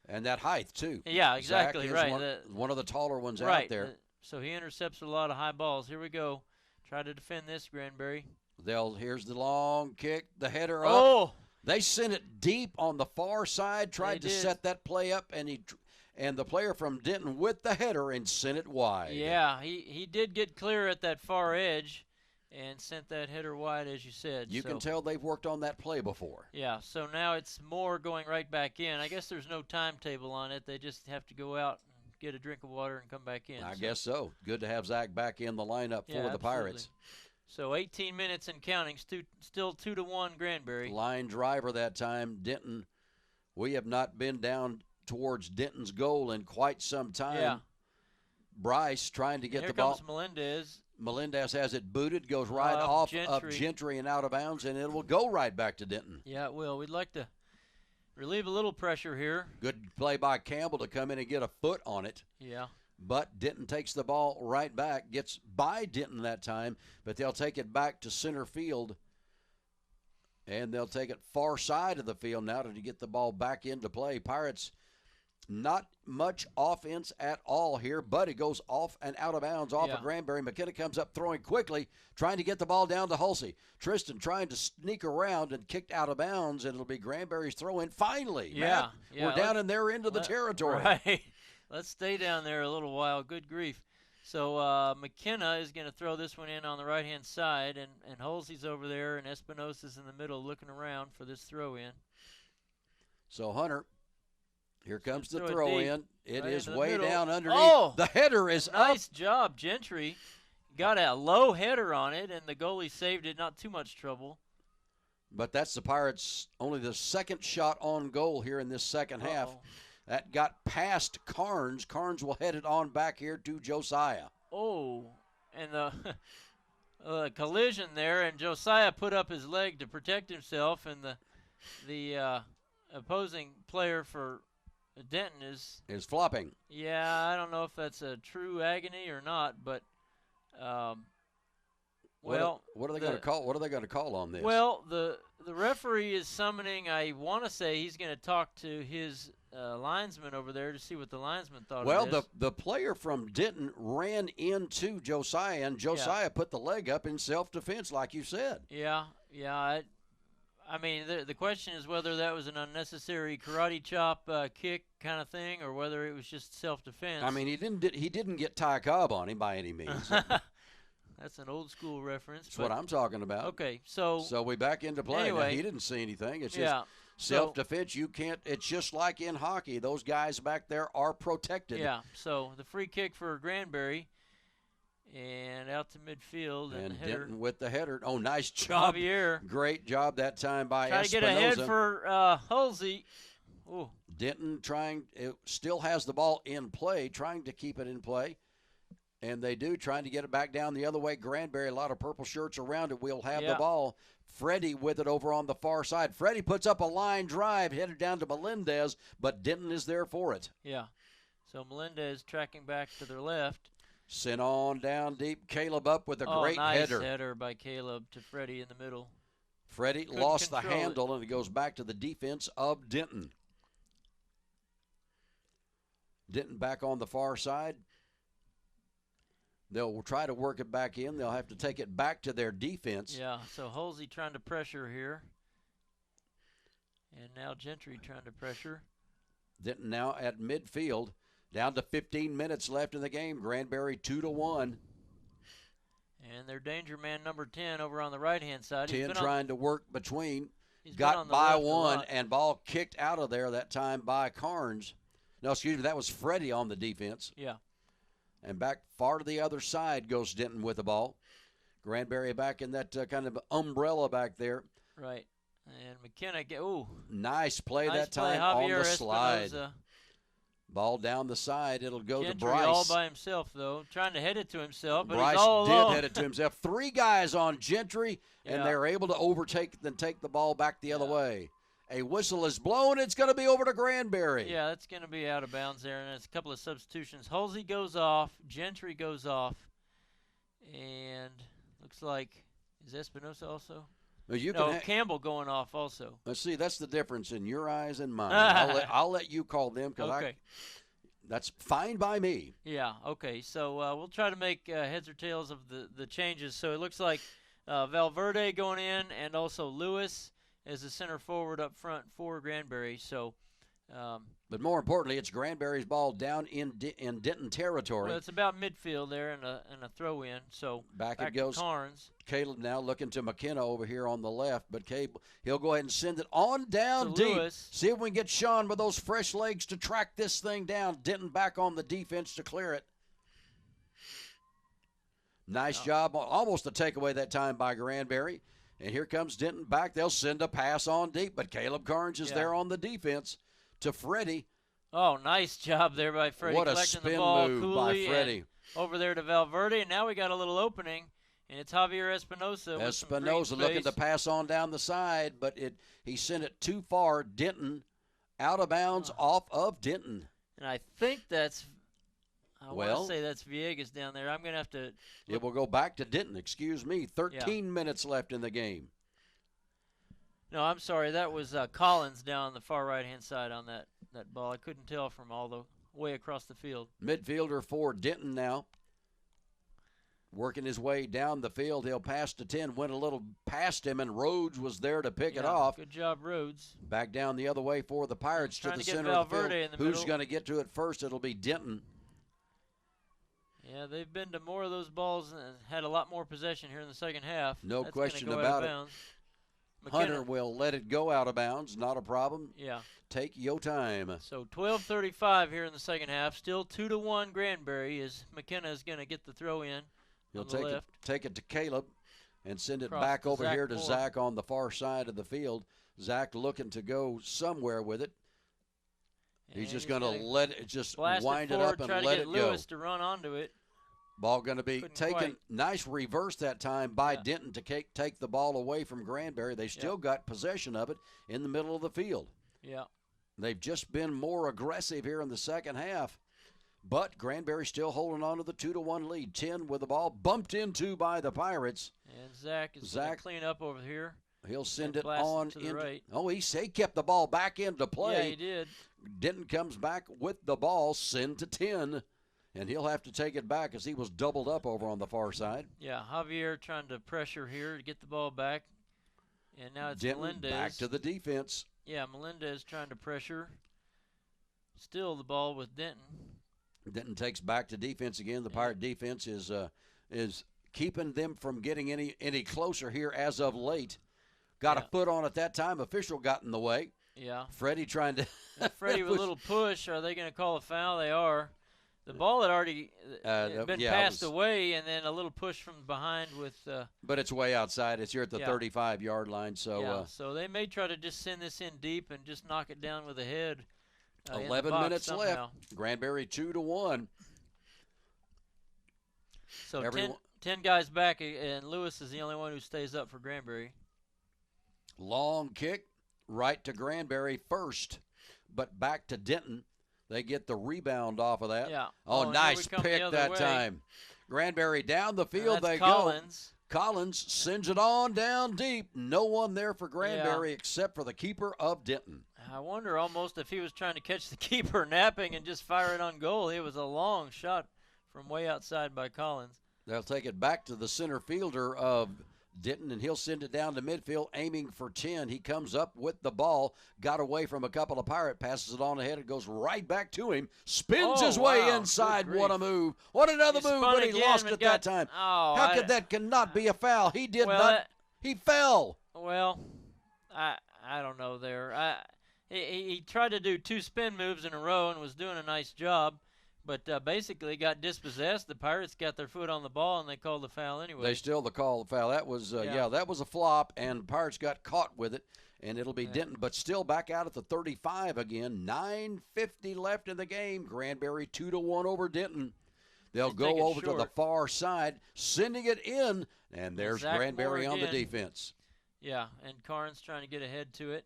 And that height, too. Yeah, exactly, Zach is one of the taller ones out there. So he intercepts a lot of high balls. Here we go. Try to defend this, Granbury. Here's the long kick, the header up. Oh! They sent it deep on the far side, tried to set that play up, and the player from Denton with the header and sent it wide. Yeah, he did get clear at that far edge and sent that header wide, as you said. You can tell they've worked on that play before. Yeah, so now it's Moore going right back in. I guess there's no timetable on it. They just have to go out and get a drink of water and come back in. I guess so. Good to have Zach back in the lineup for the Pirates. So 18 minutes and counting, still 2-1 Granbury. Line driver that time, Denton. We have not been down towards Denton's goal in quite some time. Yeah. Bryce trying to get the ball. Here comes Melendez. Melendez has it booted, goes right off of Gentry and out of bounds, and it will go right back to Denton. Yeah, it will. We'd like to relieve a little pressure here. Good play by Campbell to come in and get a foot on it. Yeah. But Denton takes the ball right back, gets by Denton that time, but they'll take it back to center field, and they'll take it far side of the field now to get the ball back into play. Pirates, not much offense at all here, but it goes off and out of bounds off of Granbury. McKenna comes up throwing quickly, trying to get the ball down to Hulsey. Tristan trying to sneak around and kicked out of bounds, and it'll be Granbury's throw-in finally. Yeah. We're down in their end of the territory. Right. Let's stay down there a little while. Good grief. So McKenna is going to throw this one in on the right-hand side, and Halsey's over there, and Espinosa's in the middle looking around for this throw-in. So Hunter, here comes the throw-in. It right is way middle. down underneath. Oh, the header is nice up. job, Gentry. Got a low header on it, and the goalie saved it. Not too much trouble. But that's the Pirates' only the second shot on goal here in this second half. That got past Carnes. Carnes will head it on back here to Josiah. Oh, and the collision there, and Josiah put up his leg to protect himself, and the opposing player for Denton is flopping. Yeah, I don't know if that's a true agony or not, but well, what are they going to call? What are they going to call on this? Well, the referee is summoning. I want to say he's going to talk to his linesman over there to see what the linesman thought of this. Well, the player from Denton ran into Josiah, and Josiah put the leg up in self-defense, like you said. Yeah. I mean, the question is whether that was an unnecessary karate chop kick kind of thing, or whether it was just self-defense. I mean, he didn't get Ty Cobb on him by any means. That's an old school reference. That's what I'm talking about. Okay, so we back into play. Anyway, now, he didn't see anything. It's just self-defense. You can't. It's just like in hockey. Those guys back there are protected. Yeah. So the free kick for Granbury, and out to midfield, and the header. Denton with the header. Oh, nice job, Javier. Great job that time by Try Espinosa. to get ahead for Halsey. Ooh. Denton still has the ball in play, trying to keep it in play. And they do, trying to get it back down the other way. Granbury, a lot of purple shirts around it. We'll have the ball. Freddie with it over on the far side. Freddie puts up a line drive, headed down to Melendez, but Denton is there for it. Yeah. So Melendez tracking back to their left. Sent on down deep. Caleb up with a great nice header. Header by Caleb to Freddie in the middle. Freddie lost the handle, and it goes back to the defense of Denton. Denton back on the far side. They'll try to work it back in. They'll have to take it back to their defense. Yeah, so Halsey trying to pressure here. And now Gentry trying to pressure. Denton now at midfield. Down to 15 minutes left in the game. Granbury 2-1. And their danger man number 10 over on the right-hand side. 10 trying to work between. He's got by one, and ball kicked out of there that time by Carnes. No, excuse me, that was Freddie on the defense. Yeah. And back far to the other side goes Denton with the ball. Granbury back in that kind of umbrella back there. Right. And McKenna, nice play nice that time Javier on the slide. Espinosa. Ball down the side. It'll go Gentry to Bryce. all by himself, though, trying to head it to himself, but Bryce he's all alone. did head it to himself. 3 guys on Gentry, and they're able to overtake and take the ball back the other way. A whistle is blown. It's going to be over to Granbury. Yeah, that's going to be out of bounds there, and it's a couple of substitutions. Halsey goes off. Gentry goes off. And looks like, is Espinosa also? Campbell going off also. Let's see, that's the difference in your eyes and mine. I'll let you call them because that's fine by me. Yeah, okay. So we'll try to make heads or tails of the changes. So it looks like Valverde going in, and also Lewis as the center forward up front for Granbury. So, but more importantly, it's Granbury's ball down in Denton territory. Well, it's about midfield there and a throw in. So back it goes. To Carnes. Caleb now looking to McKenna over here on the left, but he'll go ahead and send it on down to deep. Lewis. See if we can get Sean with those fresh legs to track this thing down. Denton back on the defense to clear it. Nice job. Almost a takeaway that time by Granbury. And here comes Denton back. They'll send a pass on deep, but Caleb Carnes is there on the defense to Freddie. Oh, nice job there by Freddie. What a collecting spin the ball move coolly by Freddie. Over there to Valverde, and now we got a little opening, and it's Javier Espinosa. Espinosa looking to pass on down the side, but he sent it too far. Denton out of bounds off of Denton. And I think I want to say that's Villegas down there. I'm going to have to. It will go back to Denton. Excuse me. 13 minutes left in the game. No, I'm sorry. That was Collins down on the far right-hand side on that ball. I couldn't tell from all the way across the field. Midfielder for Denton now. Working his way down the field. He'll pass to 10. Went a little past him, and Rhodes was there to pick it off. Good job, Rhodes. Back down the other way for the Pirates to the center of the field. Who's going to get to it first? It'll be Denton. Yeah, they've been to more of those balls and had a lot more possession here in the second half. No That's question go about out of it. bounds. Hunter will let it go out of bounds. Not a problem. Yeah. Take your time. So 12:35 here in the second half. Still 2-1 Granbury as McKenna is going to get the throw in. He'll on the left. take it to Caleb and send it Across back to over Zach here to Moore. Zach on the far side of the field. Zach looking to go somewhere with it. He's just going to let it, just wind it up and let it go. Lewis to run onto it. Ball going to be taken. Nice reverse that time by Denton to take the ball away from Granbury. They still got possession of it in the middle of the field. Yeah. They've just been more aggressive here in the second half. But Granbury still holding on to the 2-1 lead. 10 with the ball bumped into by the Pirates. And Zach is going to clean up over here. He'll send it on to the right. Oh, he kept the ball back into play. Yeah, he did. Denton comes back with the ball, send to 10. And he'll have to take it back as he was doubled up over on the far side. Yeah, Javier trying to pressure here to get the ball back. And now it's Denton Melendez. Back to the defense. Yeah, Melendez trying to pressure. Still the ball with Denton. Denton takes back to defense again. The Pirate defense is keeping them from getting any closer here as of late. Got a foot on it that time. Official got in the way. Yeah. Freddie trying to. Freddie with a little push. Are they going to call a foul? They are. The ball had already been passed away, and then a little push from behind with. But it's way outside. It's here at the 35-yard line. So. So they may try to just send this in deep and just knock it down with the head. 11 minutes left. Granbury 2-1. So 10 guys back, and Lewis is the only one who stays up for Granbury. Long kick, right to Granbury first, but back to Denton. They get the rebound off of that. Yeah. Oh, nice pick that time. Granbury down the field they Collins. go. Collins sends it on down deep. No one there for Granbury except for the keeper of Denton. I wonder almost if he was trying to catch the keeper napping and just fire it on goal. It was a long shot from way outside by Collins. They'll take it back to the center fielder of Denton, and he'll send it down to midfield, aiming for 10. He comes up with the ball, got away from a couple of Pirate, passes it on ahead. It goes right back to him, spins his way inside. What a move. What another move, but he lost it that time. How could that cannot be a foul? He did not. He fell. Well, I don't know there. He tried to do 2 spin moves in a row and was doing a nice job. But basically got dispossessed. The Pirates got their foot on the ball, and they called the foul anyway. They still call the foul. That was, that was a flop, and Pirates got caught with it, and it'll be Denton. But still back out at the 35 again. 9:50 left in the game. Granbury 2-1 over Denton. They'll go over to the far side, sending it in, and there's Granbury on the defense. Yeah, and Carnes trying to get ahead to it.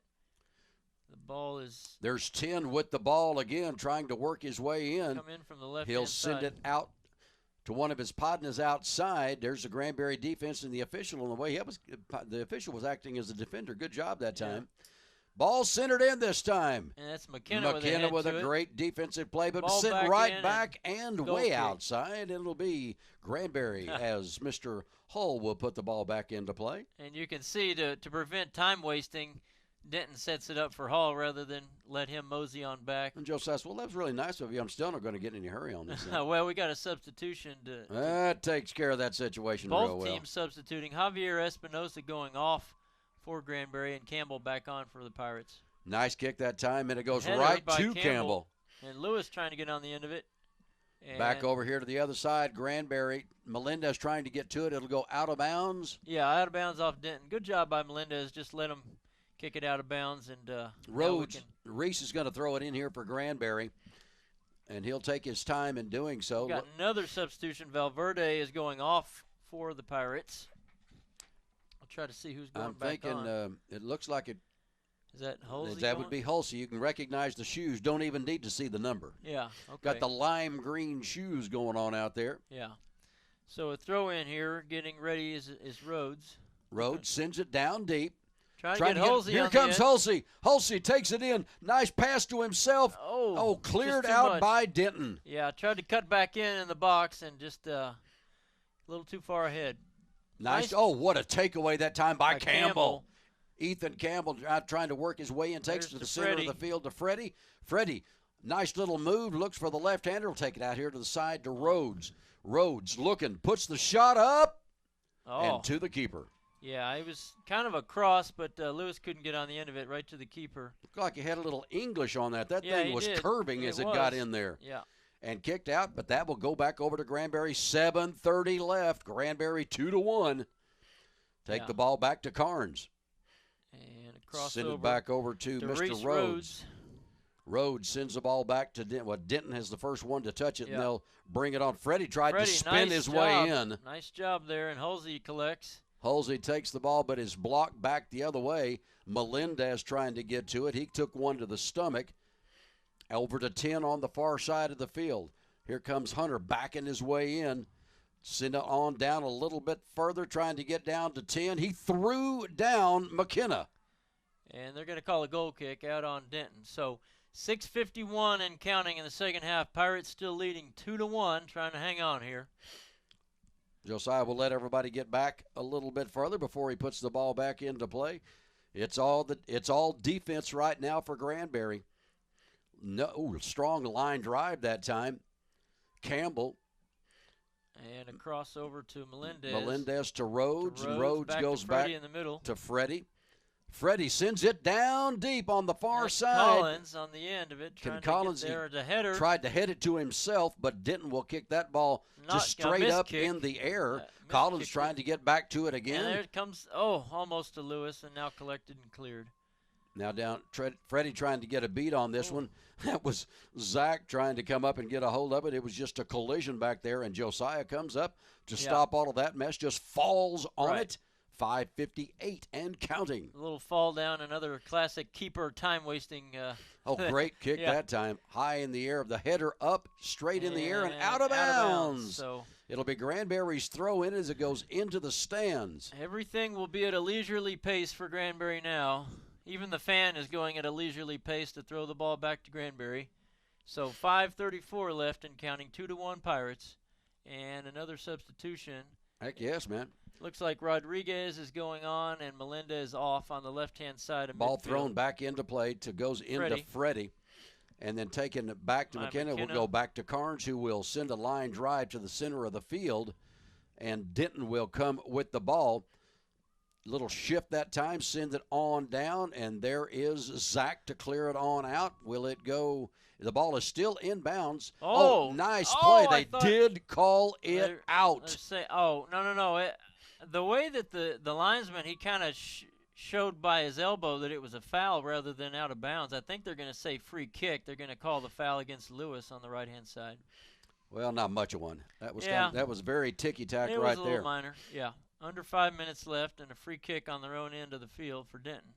The ball is. There's 10 with the ball again, trying to work his way in. Come in from the left. He'll send it out to one of his partners outside. There's the Granbury defense and the official on the way. The official was acting as a defender. Good job that time. Ball centered in this time. And that's McKenna with a great defensive play, but ball sent right back and way outside. It'll be Granbury as Mr. Hull will put the ball back into play. And you can see to prevent time wasting, Denton sets it up for Hall rather than let him mosey on back. And Joe says, well, that was really nice of you. I'm still not going to get in any hurry on this. Well, we got a substitution. That takes care of that situation real well. Both teams substituting. Javier Espinosa going off for Granbury and Campbell back on for the Pirates. Nice kick that time, and it goes right to Campbell. And Lewis trying to get on the end of it. And back over here to the other side, Granbury. Melendez trying to get to it. It'll go out of bounds. Yeah, out of bounds off Denton. Good job by Melendez. Just let him kick it out of bounds. And Reese is going to throw it in here for Granbury, and he'll take his time in doing so. Got another substitution. Valverde is going off for the Pirates. I'll try to see who's going back on. I'm thinking it looks like it. Is that Hulsey? That would be Hulsey. You can recognize the shoes. Don't even need to see the number. Yeah, okay. Got the lime green shoes going on out there. Yeah. So a throw in here, getting ready is Rhodes. Rhodes sends it down deep. Trying to get Hulsey. Here comes Hulsey. Hulsey takes it in. Nice pass to himself. Oh, cleared out by Denton. Yeah, tried to cut back in the box and just a little too far ahead. Nice. Oh, what a takeaway that time by Campbell. Ethan Campbell trying to work his way in, takes to the center of the field to Freddie. Freddie Nice little move. Looks for the left-hander. Will take it out here to the side to Rhodes. Rhodes looking. Puts the shot up. And to the keeper. Yeah, it was kind of a cross, but Lewis couldn't get on the end of it, right to the keeper. Looked like he had a little English on that. That thing was curving as it got in there. Yeah. And kicked out, but that will go back over to Granbury. 7:30 left. Granbury 2-1. Take the ball back to Carnes. And a crossover. Send it back over to Mr. Rhodes. Rhodes sends the ball back to Denton. Well, Denton has the first one to touch it, and they'll bring it on. Freddie tried to spin his way in. Nice job there, and Halsey collects. Halsey takes the ball, but is blocked back the other way. Melendez trying to get to it. He took one to the stomach. Over to 10 on the far side of the field. Here comes Hunter backing his way in. Send it on down a little bit further, trying to get down to 10. He threw down McKenna. And they're going to call a goal kick out on Denton. So 6:51 and counting in the second half. Pirates still leading 2-1, trying to hang on here. Josiah will let everybody get back a little bit further before he puts the ball back into play. It's all defense right now for Granbury. No strong line drive that time. Campbell. And a crossover to Melendez. Melendez to Rhodes. And Rhodes goes back in the middle. To Freddie. Freddie sends it down deep on the far side. Collins on the end of it. Collins, the header. Tried to head it to himself, but Denton will kick that ball just straight up in the air. Collins trying to get back to it again. And there it comes, almost to Lewis, and now collected and cleared. Now down, Freddie trying to get a beat on this one. That was Zach trying to come up and get a hold of it. It was just a collision back there, and Josiah comes up to stop all of that mess, just falls on it. 5:58 and counting. A little fall down, another classic keeper time-wasting. Great kick that time. High in the air, the header up, straight in the air, and out of bounds. So it'll be Granbury's throw in as it goes into the stands. Everything will be at a leisurely pace for Granbury now. Even the fan is going at a leisurely pace to throw the ball back to Granbury. So 5:34 left and counting, 2-1 Pirates. And another substitution. Heck yes, man. Looks like Rodriguez is going on and Melendez off on the left-hand side of ball midfield. Thrown back into play goes into Freddie. And then taking it back to McKenna will go back to Carnes, who will send a line drive to the center of the field. And Denton will come with the ball. Little shift that time, sends it on down, and there is Zach to clear it on out. Will it go? The ball is still inbounds. Nice play. They did call it out. No. The way that the linesman, he kind of showed by his elbow that it was a foul rather than out of bounds. I think they're going to say free kick. They're going to call the foul against Lewis on the right-hand side. Well, not much of one. That was that was very ticky-tack right there. It was a little minor, yeah. Under 5 minutes left and a free kick on their own end of the field for Denton.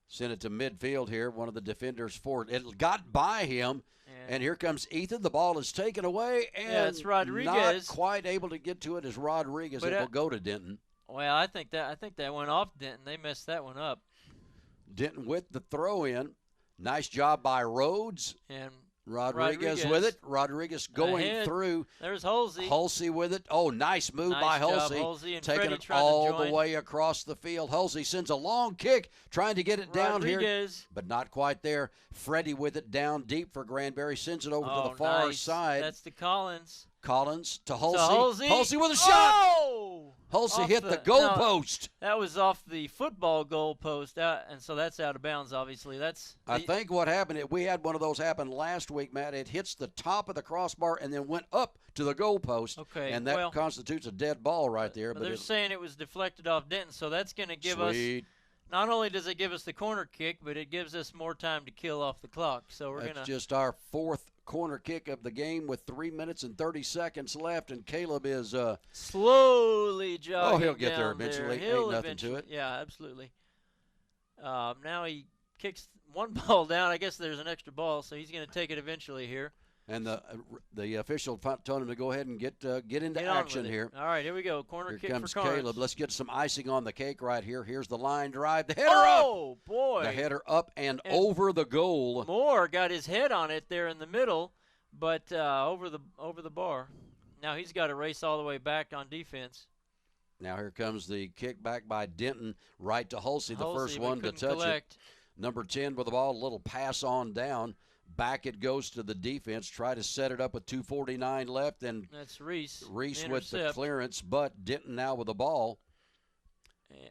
Send it to midfield here. One of the defenders forward. It got by him, and here comes Ethan. The ball is taken away, and it's Rodriguez. Not quite able to get to it as Rodriguez. It will go to Denton. Well, I think that went off Denton. They messed that one up. Denton with the throw-in. Nice job by Rhodes. And Rodriguez with it. Rodriguez going through. There's Halsey. Halsey with it. Oh, nice move by Halsey. Taking it all the way across the field. Halsey sends a long kick, trying to get it down here, but not quite there. Freddie with it down deep for Granbury. Sends it over to the far side. That's to Collins. Collins to Halsey. Halsey with a shot. Halsey hit the goal post. That was off the football goal post, and so that's out of bounds, obviously. I think what happened, we had one of those happen last week, Matt. It hits the top of the crossbar and then went up to the goal post, and that constitutes a dead ball right there. But they're saying it was deflected off Denton, so that's going to give us – not only does it give us the corner kick, but it gives us more time to kill off the clock. So that's just our fourth corner kick of the game with 3 minutes and 30 seconds left, and Caleb is slowly jogging. He'll get there eventually. Ain't nothing to it. Yeah, absolutely. Now he kicks one ball down. I guess there's an extra ball, so he's going to take it eventually here. And the official told him to go ahead and get into action here. All right, here we go. Corner kick for Carnes. Here comes Caleb. Let's get some icing on the cake right here. Here's the line drive. The header up. Oh, boy. The header up and over the goal. Moore got his head on it there in the middle, but over the bar. Now he's got to race all the way back on defense. Now here comes the kick back by Denton right to Halsey, the first one to touch it. Number 10 with the ball, a little pass on down. Back it goes to the defense. Try to set it up with 2:49 left, and that's Reese. Reese with the clearance, but Denton now with the ball.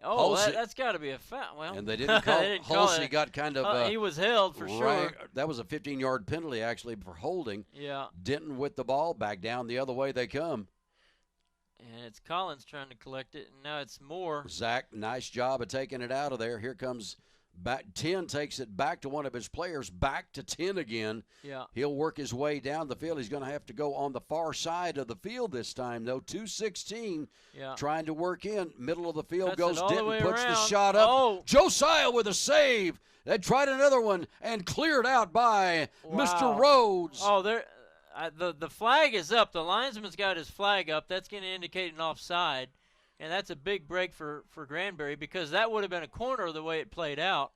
Oh, that's got to be a foul. Well, and they didn't call it. Halsey got kind of he was held for sure. That was a 15-yard penalty actually for holding. Yeah. Denton with the ball, back down the other way they come. And it's Collins trying to collect it, and now it's Moore. Zach, nice job of taking it out of there. Here comes back. 10 takes it back to one of his players, back to 10 again. Yeah. He'll work his way down the field. He's going to have to go on the far side of the field this time, though. 2:16, trying to work in. Middle of the field Cuts goes Denton, puts around. the shot up. Oh. Josiah with a save. They tried another one and cleared out by Mr. Rhodes. Oh, the flag is up. The linesman's got his flag up. That's going to indicate an offside. And that's a big break for Granbury, because that would have been a corner the way it played out.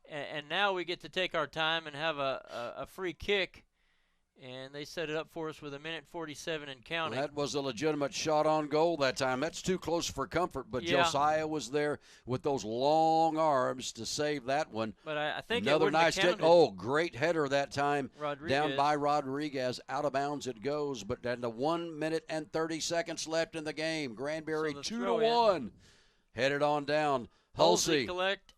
And now we get to take our time and have a free kick. And they set it up for us with 1:47 and counting. That was a legitimate shot on goal that time. That's too close for comfort, but Josiah was there with those long arms to save that one. But I think another nice hit. Oh, great header that time. Down by Rodriguez. Out of bounds it goes, but then the 1 minute and 30 seconds left in the game. Granbury 2-1. Headed on down. Halsey collect.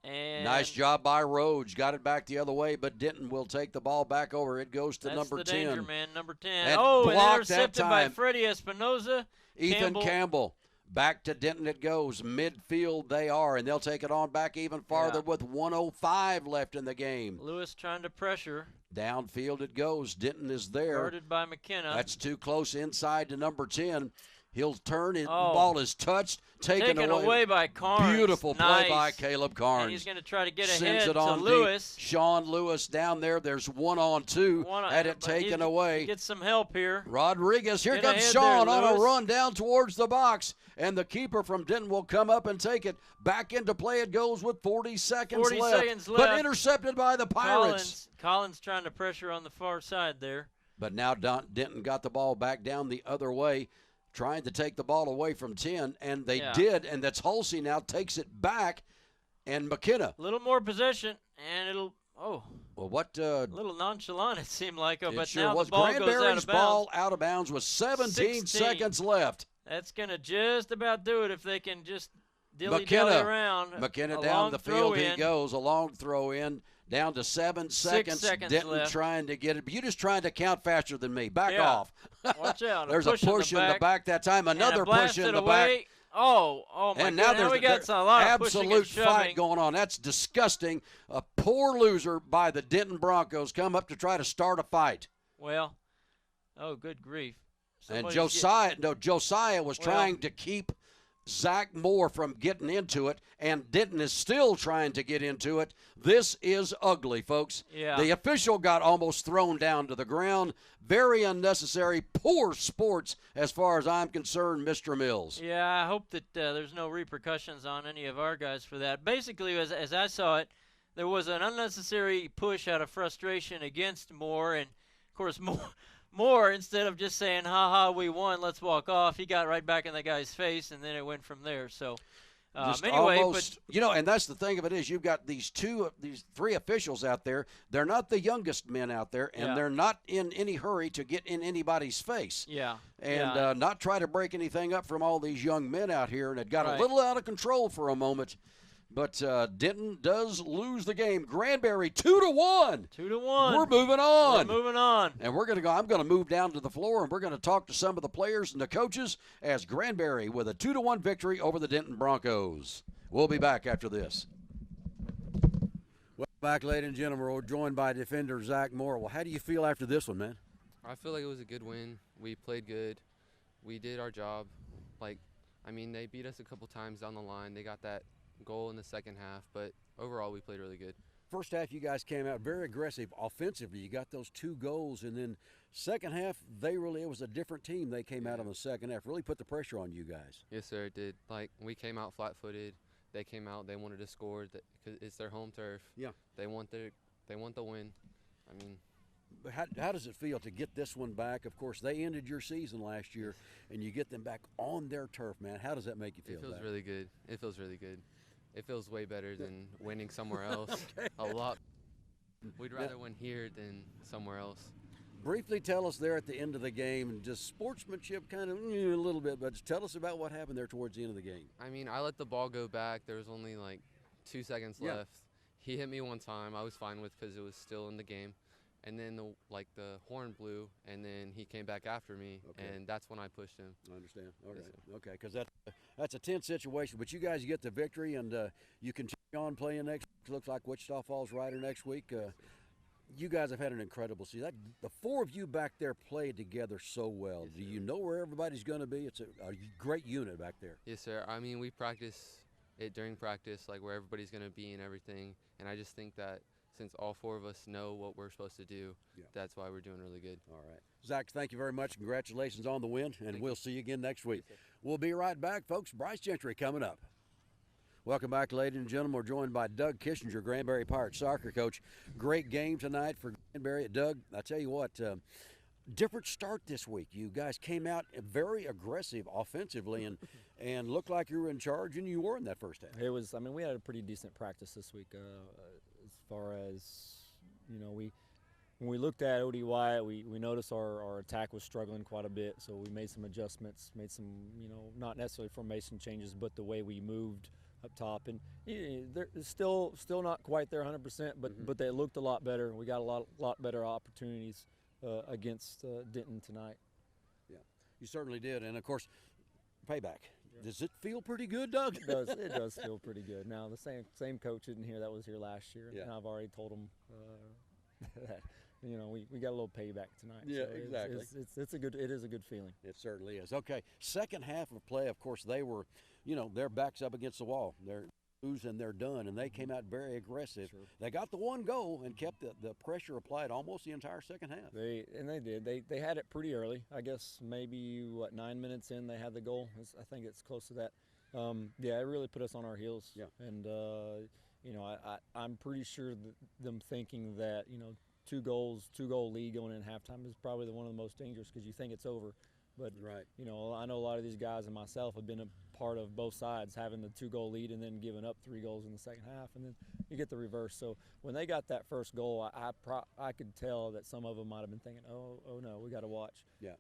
And nice job by Rhodes. Got it back the other way, but Denton will take the ball back over. It goes to number 10. That's the danger man, number 10. And and that intercepted time by Freddie Espinoza. Ethan Campbell. Back to Denton it goes. Midfield they are, and they'll take it on back even farther with 1:05 left in the game. Lewis trying to pressure. Downfield it goes. Denton is there. Guarded by McKenna. That's too close inside to number 10. He'll turn. The ball is touched. Taken away by Carnes. Beautiful play by Caleb Carnes. And he's going to try to get ahead Sends it on to Lewis. Sean Lewis down there. There's 1-on-2. Had it taken away. He gets some help here. Rodriguez. Here comes Sean on a run down towards the box. And the keeper from Denton will come up and take it. Back into play it goes with 40 seconds left. But intercepted by the Pirates. Collins trying to pressure on the far side there. But now Denton got the ball back down the other way, trying to take the ball away from 10, and they did, and that's Halsey now takes it back, and McKenna. A little more possession, and it'll, well, what? A little nonchalant it seemed like, but sure now was. the ball Granbury's goes out of bounds. ball out of bounds with 17 seconds left. That's going to just about do it if they can just dilly-dally around. McKenna down the field he goes, a long throw in. Down to 7 seconds. Denton left. Trying to get it. But you're just trying to count faster than me. Back off. Watch out. There's a push in the back that time. Another push in the back. Oh my and now we got a lot of absolute fight going on. That's disgusting. A poor loser by the Denton Broncos come up to try to start a fight. Well, good grief. And Josiah was trying to keep Zach Moore from getting into it, and Denton is still trying to get into it. This is ugly, folks. Yeah. The official got almost thrown down to the ground. Very unnecessary, poor sports as far as I'm concerned, Mr. Mills. Yeah, I hope that there's no repercussions on any of our guys for that. Basically, as I saw it, there was an unnecessary push out of frustration against Moore, and, of course, Moore, instead of just saying, ha, we won, let's walk off, he got right back in the guy's face, and then it went from there. So, anyway. Almost, and that's the thing of it is you've got these three officials out there. They're not the youngest men out there, and they're not in any hurry to get in anybody's face. Yeah. And not try to break anything up from all these young men out here, and it got a little out of control for a moment. But Denton does lose the game. Granbury 2-1. 2-1. We're moving on. And we're going to go. I'm going to move down to the floor, and we're going to talk to some of the players and the coaches as Granbury with a 2-1 victory over the Denton Broncos. We'll be back after this. Welcome back, ladies and gentlemen. We're joined by defender Zach Moore. Well, how do you feel after this one, man? I feel like it was a good win. We played good. We did our job. They beat us a couple times down the line. They got that goal in the second half, but overall we played really good. First half you guys came out very aggressive offensively. You got those 2 goals, and then second half it was a different team. They came out on the second half, really put the pressure on you guys. Yes sir, it did. We came out flat-footed. They came out, they wanted to score because it's their home turf. Yeah, they want the win. But how does it feel to get this one back? Of course, they ended your season last year, and you get them back on their turf, man. How does that make you feel? It feels really good. It feels really good. It feels way better than winning somewhere else. Okay. A lot. We'd rather win here than somewhere else. Briefly tell us there at the end of the game, and just sportsmanship kind of a little bit, but just tell us about what happened there towards the end of the game. I mean, I let the ball go back. There was only like 2 seconds left. He hit me one time. I was fine with because it was still in the game. And then the horn blew, and then he came back after me, and that's when I pushed him. I understand. All Yes, right. sir. Okay, because that's a tense situation, but you guys get the victory, and you continue on playing next week. Looks like Wichita Falls Rider next week. You guys have had an incredible season. The four of you back there played together so well. Yes, Do sir. you know where everybody's going to be? It's a great unit back there. Yes, sir. I mean, we practice it during practice, like where everybody's going to be and everything. And I just think that since all four of us know what we're supposed to do, that's why we're doing really good. All right. Zach, thank you very much. Congratulations on the win, and we'll see you again next week. Yes, sir. We'll be right back, folks. Bryce Gentry coming up. Welcome back, ladies and gentlemen. We're joined by Doug Kissinger, Granbury Pirates soccer coach. Great game tonight for Granbury. Doug, I tell you what, different start this week. You guys came out very aggressive offensively and looked like you were in charge, and you were in that first half. It was. I mean, we had a pretty decent practice this week. As far as when we looked at OD Wyatt, we noticed our attack was struggling quite a bit. So we made some adjustments, made some not necessarily formation changes, but the way we moved up top, and they're still not quite there 100%, but they looked a lot better. We got a lot better opportunities against Denton tonight. Yeah, you certainly did, and of course, payback. Does it feel pretty good, Doug? It does feel pretty good. Now the same coach isn't here that was here last year, and I've already told him that we got a little payback tonight. Yeah, so exactly. It is a good feeling. It certainly is. Okay, second half of play, of course, they were, their backs up against the wall. They're losing, they're done, and they came out very aggressive. Sure. They got the one goal and kept the pressure applied almost the entire second half. They did. They had it pretty early. I guess maybe 9 minutes in they had the goal. I think it's close to that. It really put us on our heels. Yeah. And I'm pretty sure that them thinking that two-goal lead going in halftime is probably one of the most dangerous because you think it's over. But right. I know a lot of these guys and myself have been a part of both sides, having the 2-goal lead and then giving up 3 goals in the second half, and then you get the reverse. So when they got that first goal, I could tell that some of them might have been thinking, oh no, we got to watch. Yeah.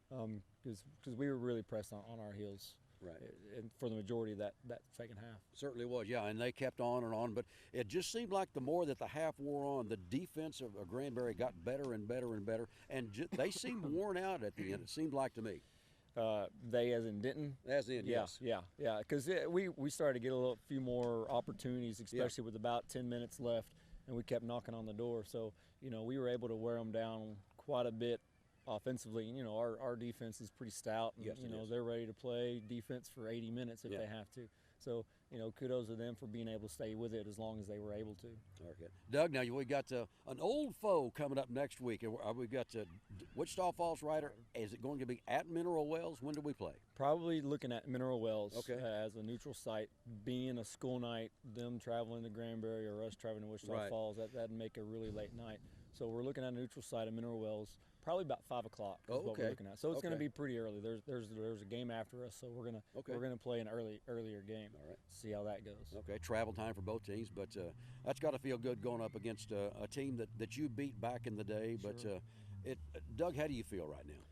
Because we were really pressed on our heels. Right. And for the majority of that second half. Certainly was, yeah, and they kept on and on. But it just seemed like the more that the half wore on, the defense of Granbury got better and better and better, and they seemed worn out at the end, it seemed like to me. They as in Denton? As in, yes. Yeah, because we started to get a few more opportunities, especially with about 10 minutes left, and we kept knocking on the door. So, we were able to wear them down quite a bit offensively. Our defense is pretty stout. And, Yes, they're ready to play defense for 80 minutes if they have to. So, kudos to them for being able to stay with it as long as they were able to. Okay. Doug, now we got an old foe coming up next week. We've got Wichita Falls Rider. Is it going to be at Mineral Wells? When do we play? Probably looking at Mineral Wells Okay. As a neutral site. Being a school night, them traveling to Granbury or us traveling to Wichita Right. Falls, that'd make a really late night. So we're looking at a neutral site at Mineral Wells. Probably about 5 o'clock is what we're looking at. So it's going to be pretty early. There's a game after us, so we're gonna play an earlier game. All right. See how that goes. Okay, travel time for both teams, but that's got to feel good going up against a team that you beat back in the day. Sure. But Doug, how do you feel right now?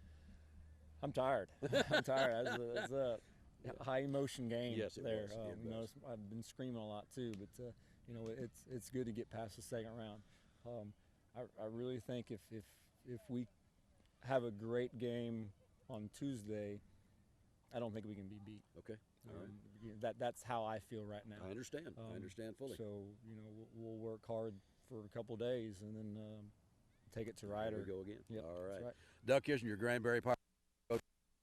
I'm tired. I'm tired. It's a high emotion game. Yes, it there. was. I've been screaming a lot too, but it's good to get past the second round. I really think if we have a great game on Tuesday, I don't think we can be beat. Okay. All right. That's how I feel right now. I understand. I understand fully. So we'll work hard for a couple days and then take it to Ryder. Here we go again. Yep, All right. that's right. Doug Kissinger, Granbury Pirates.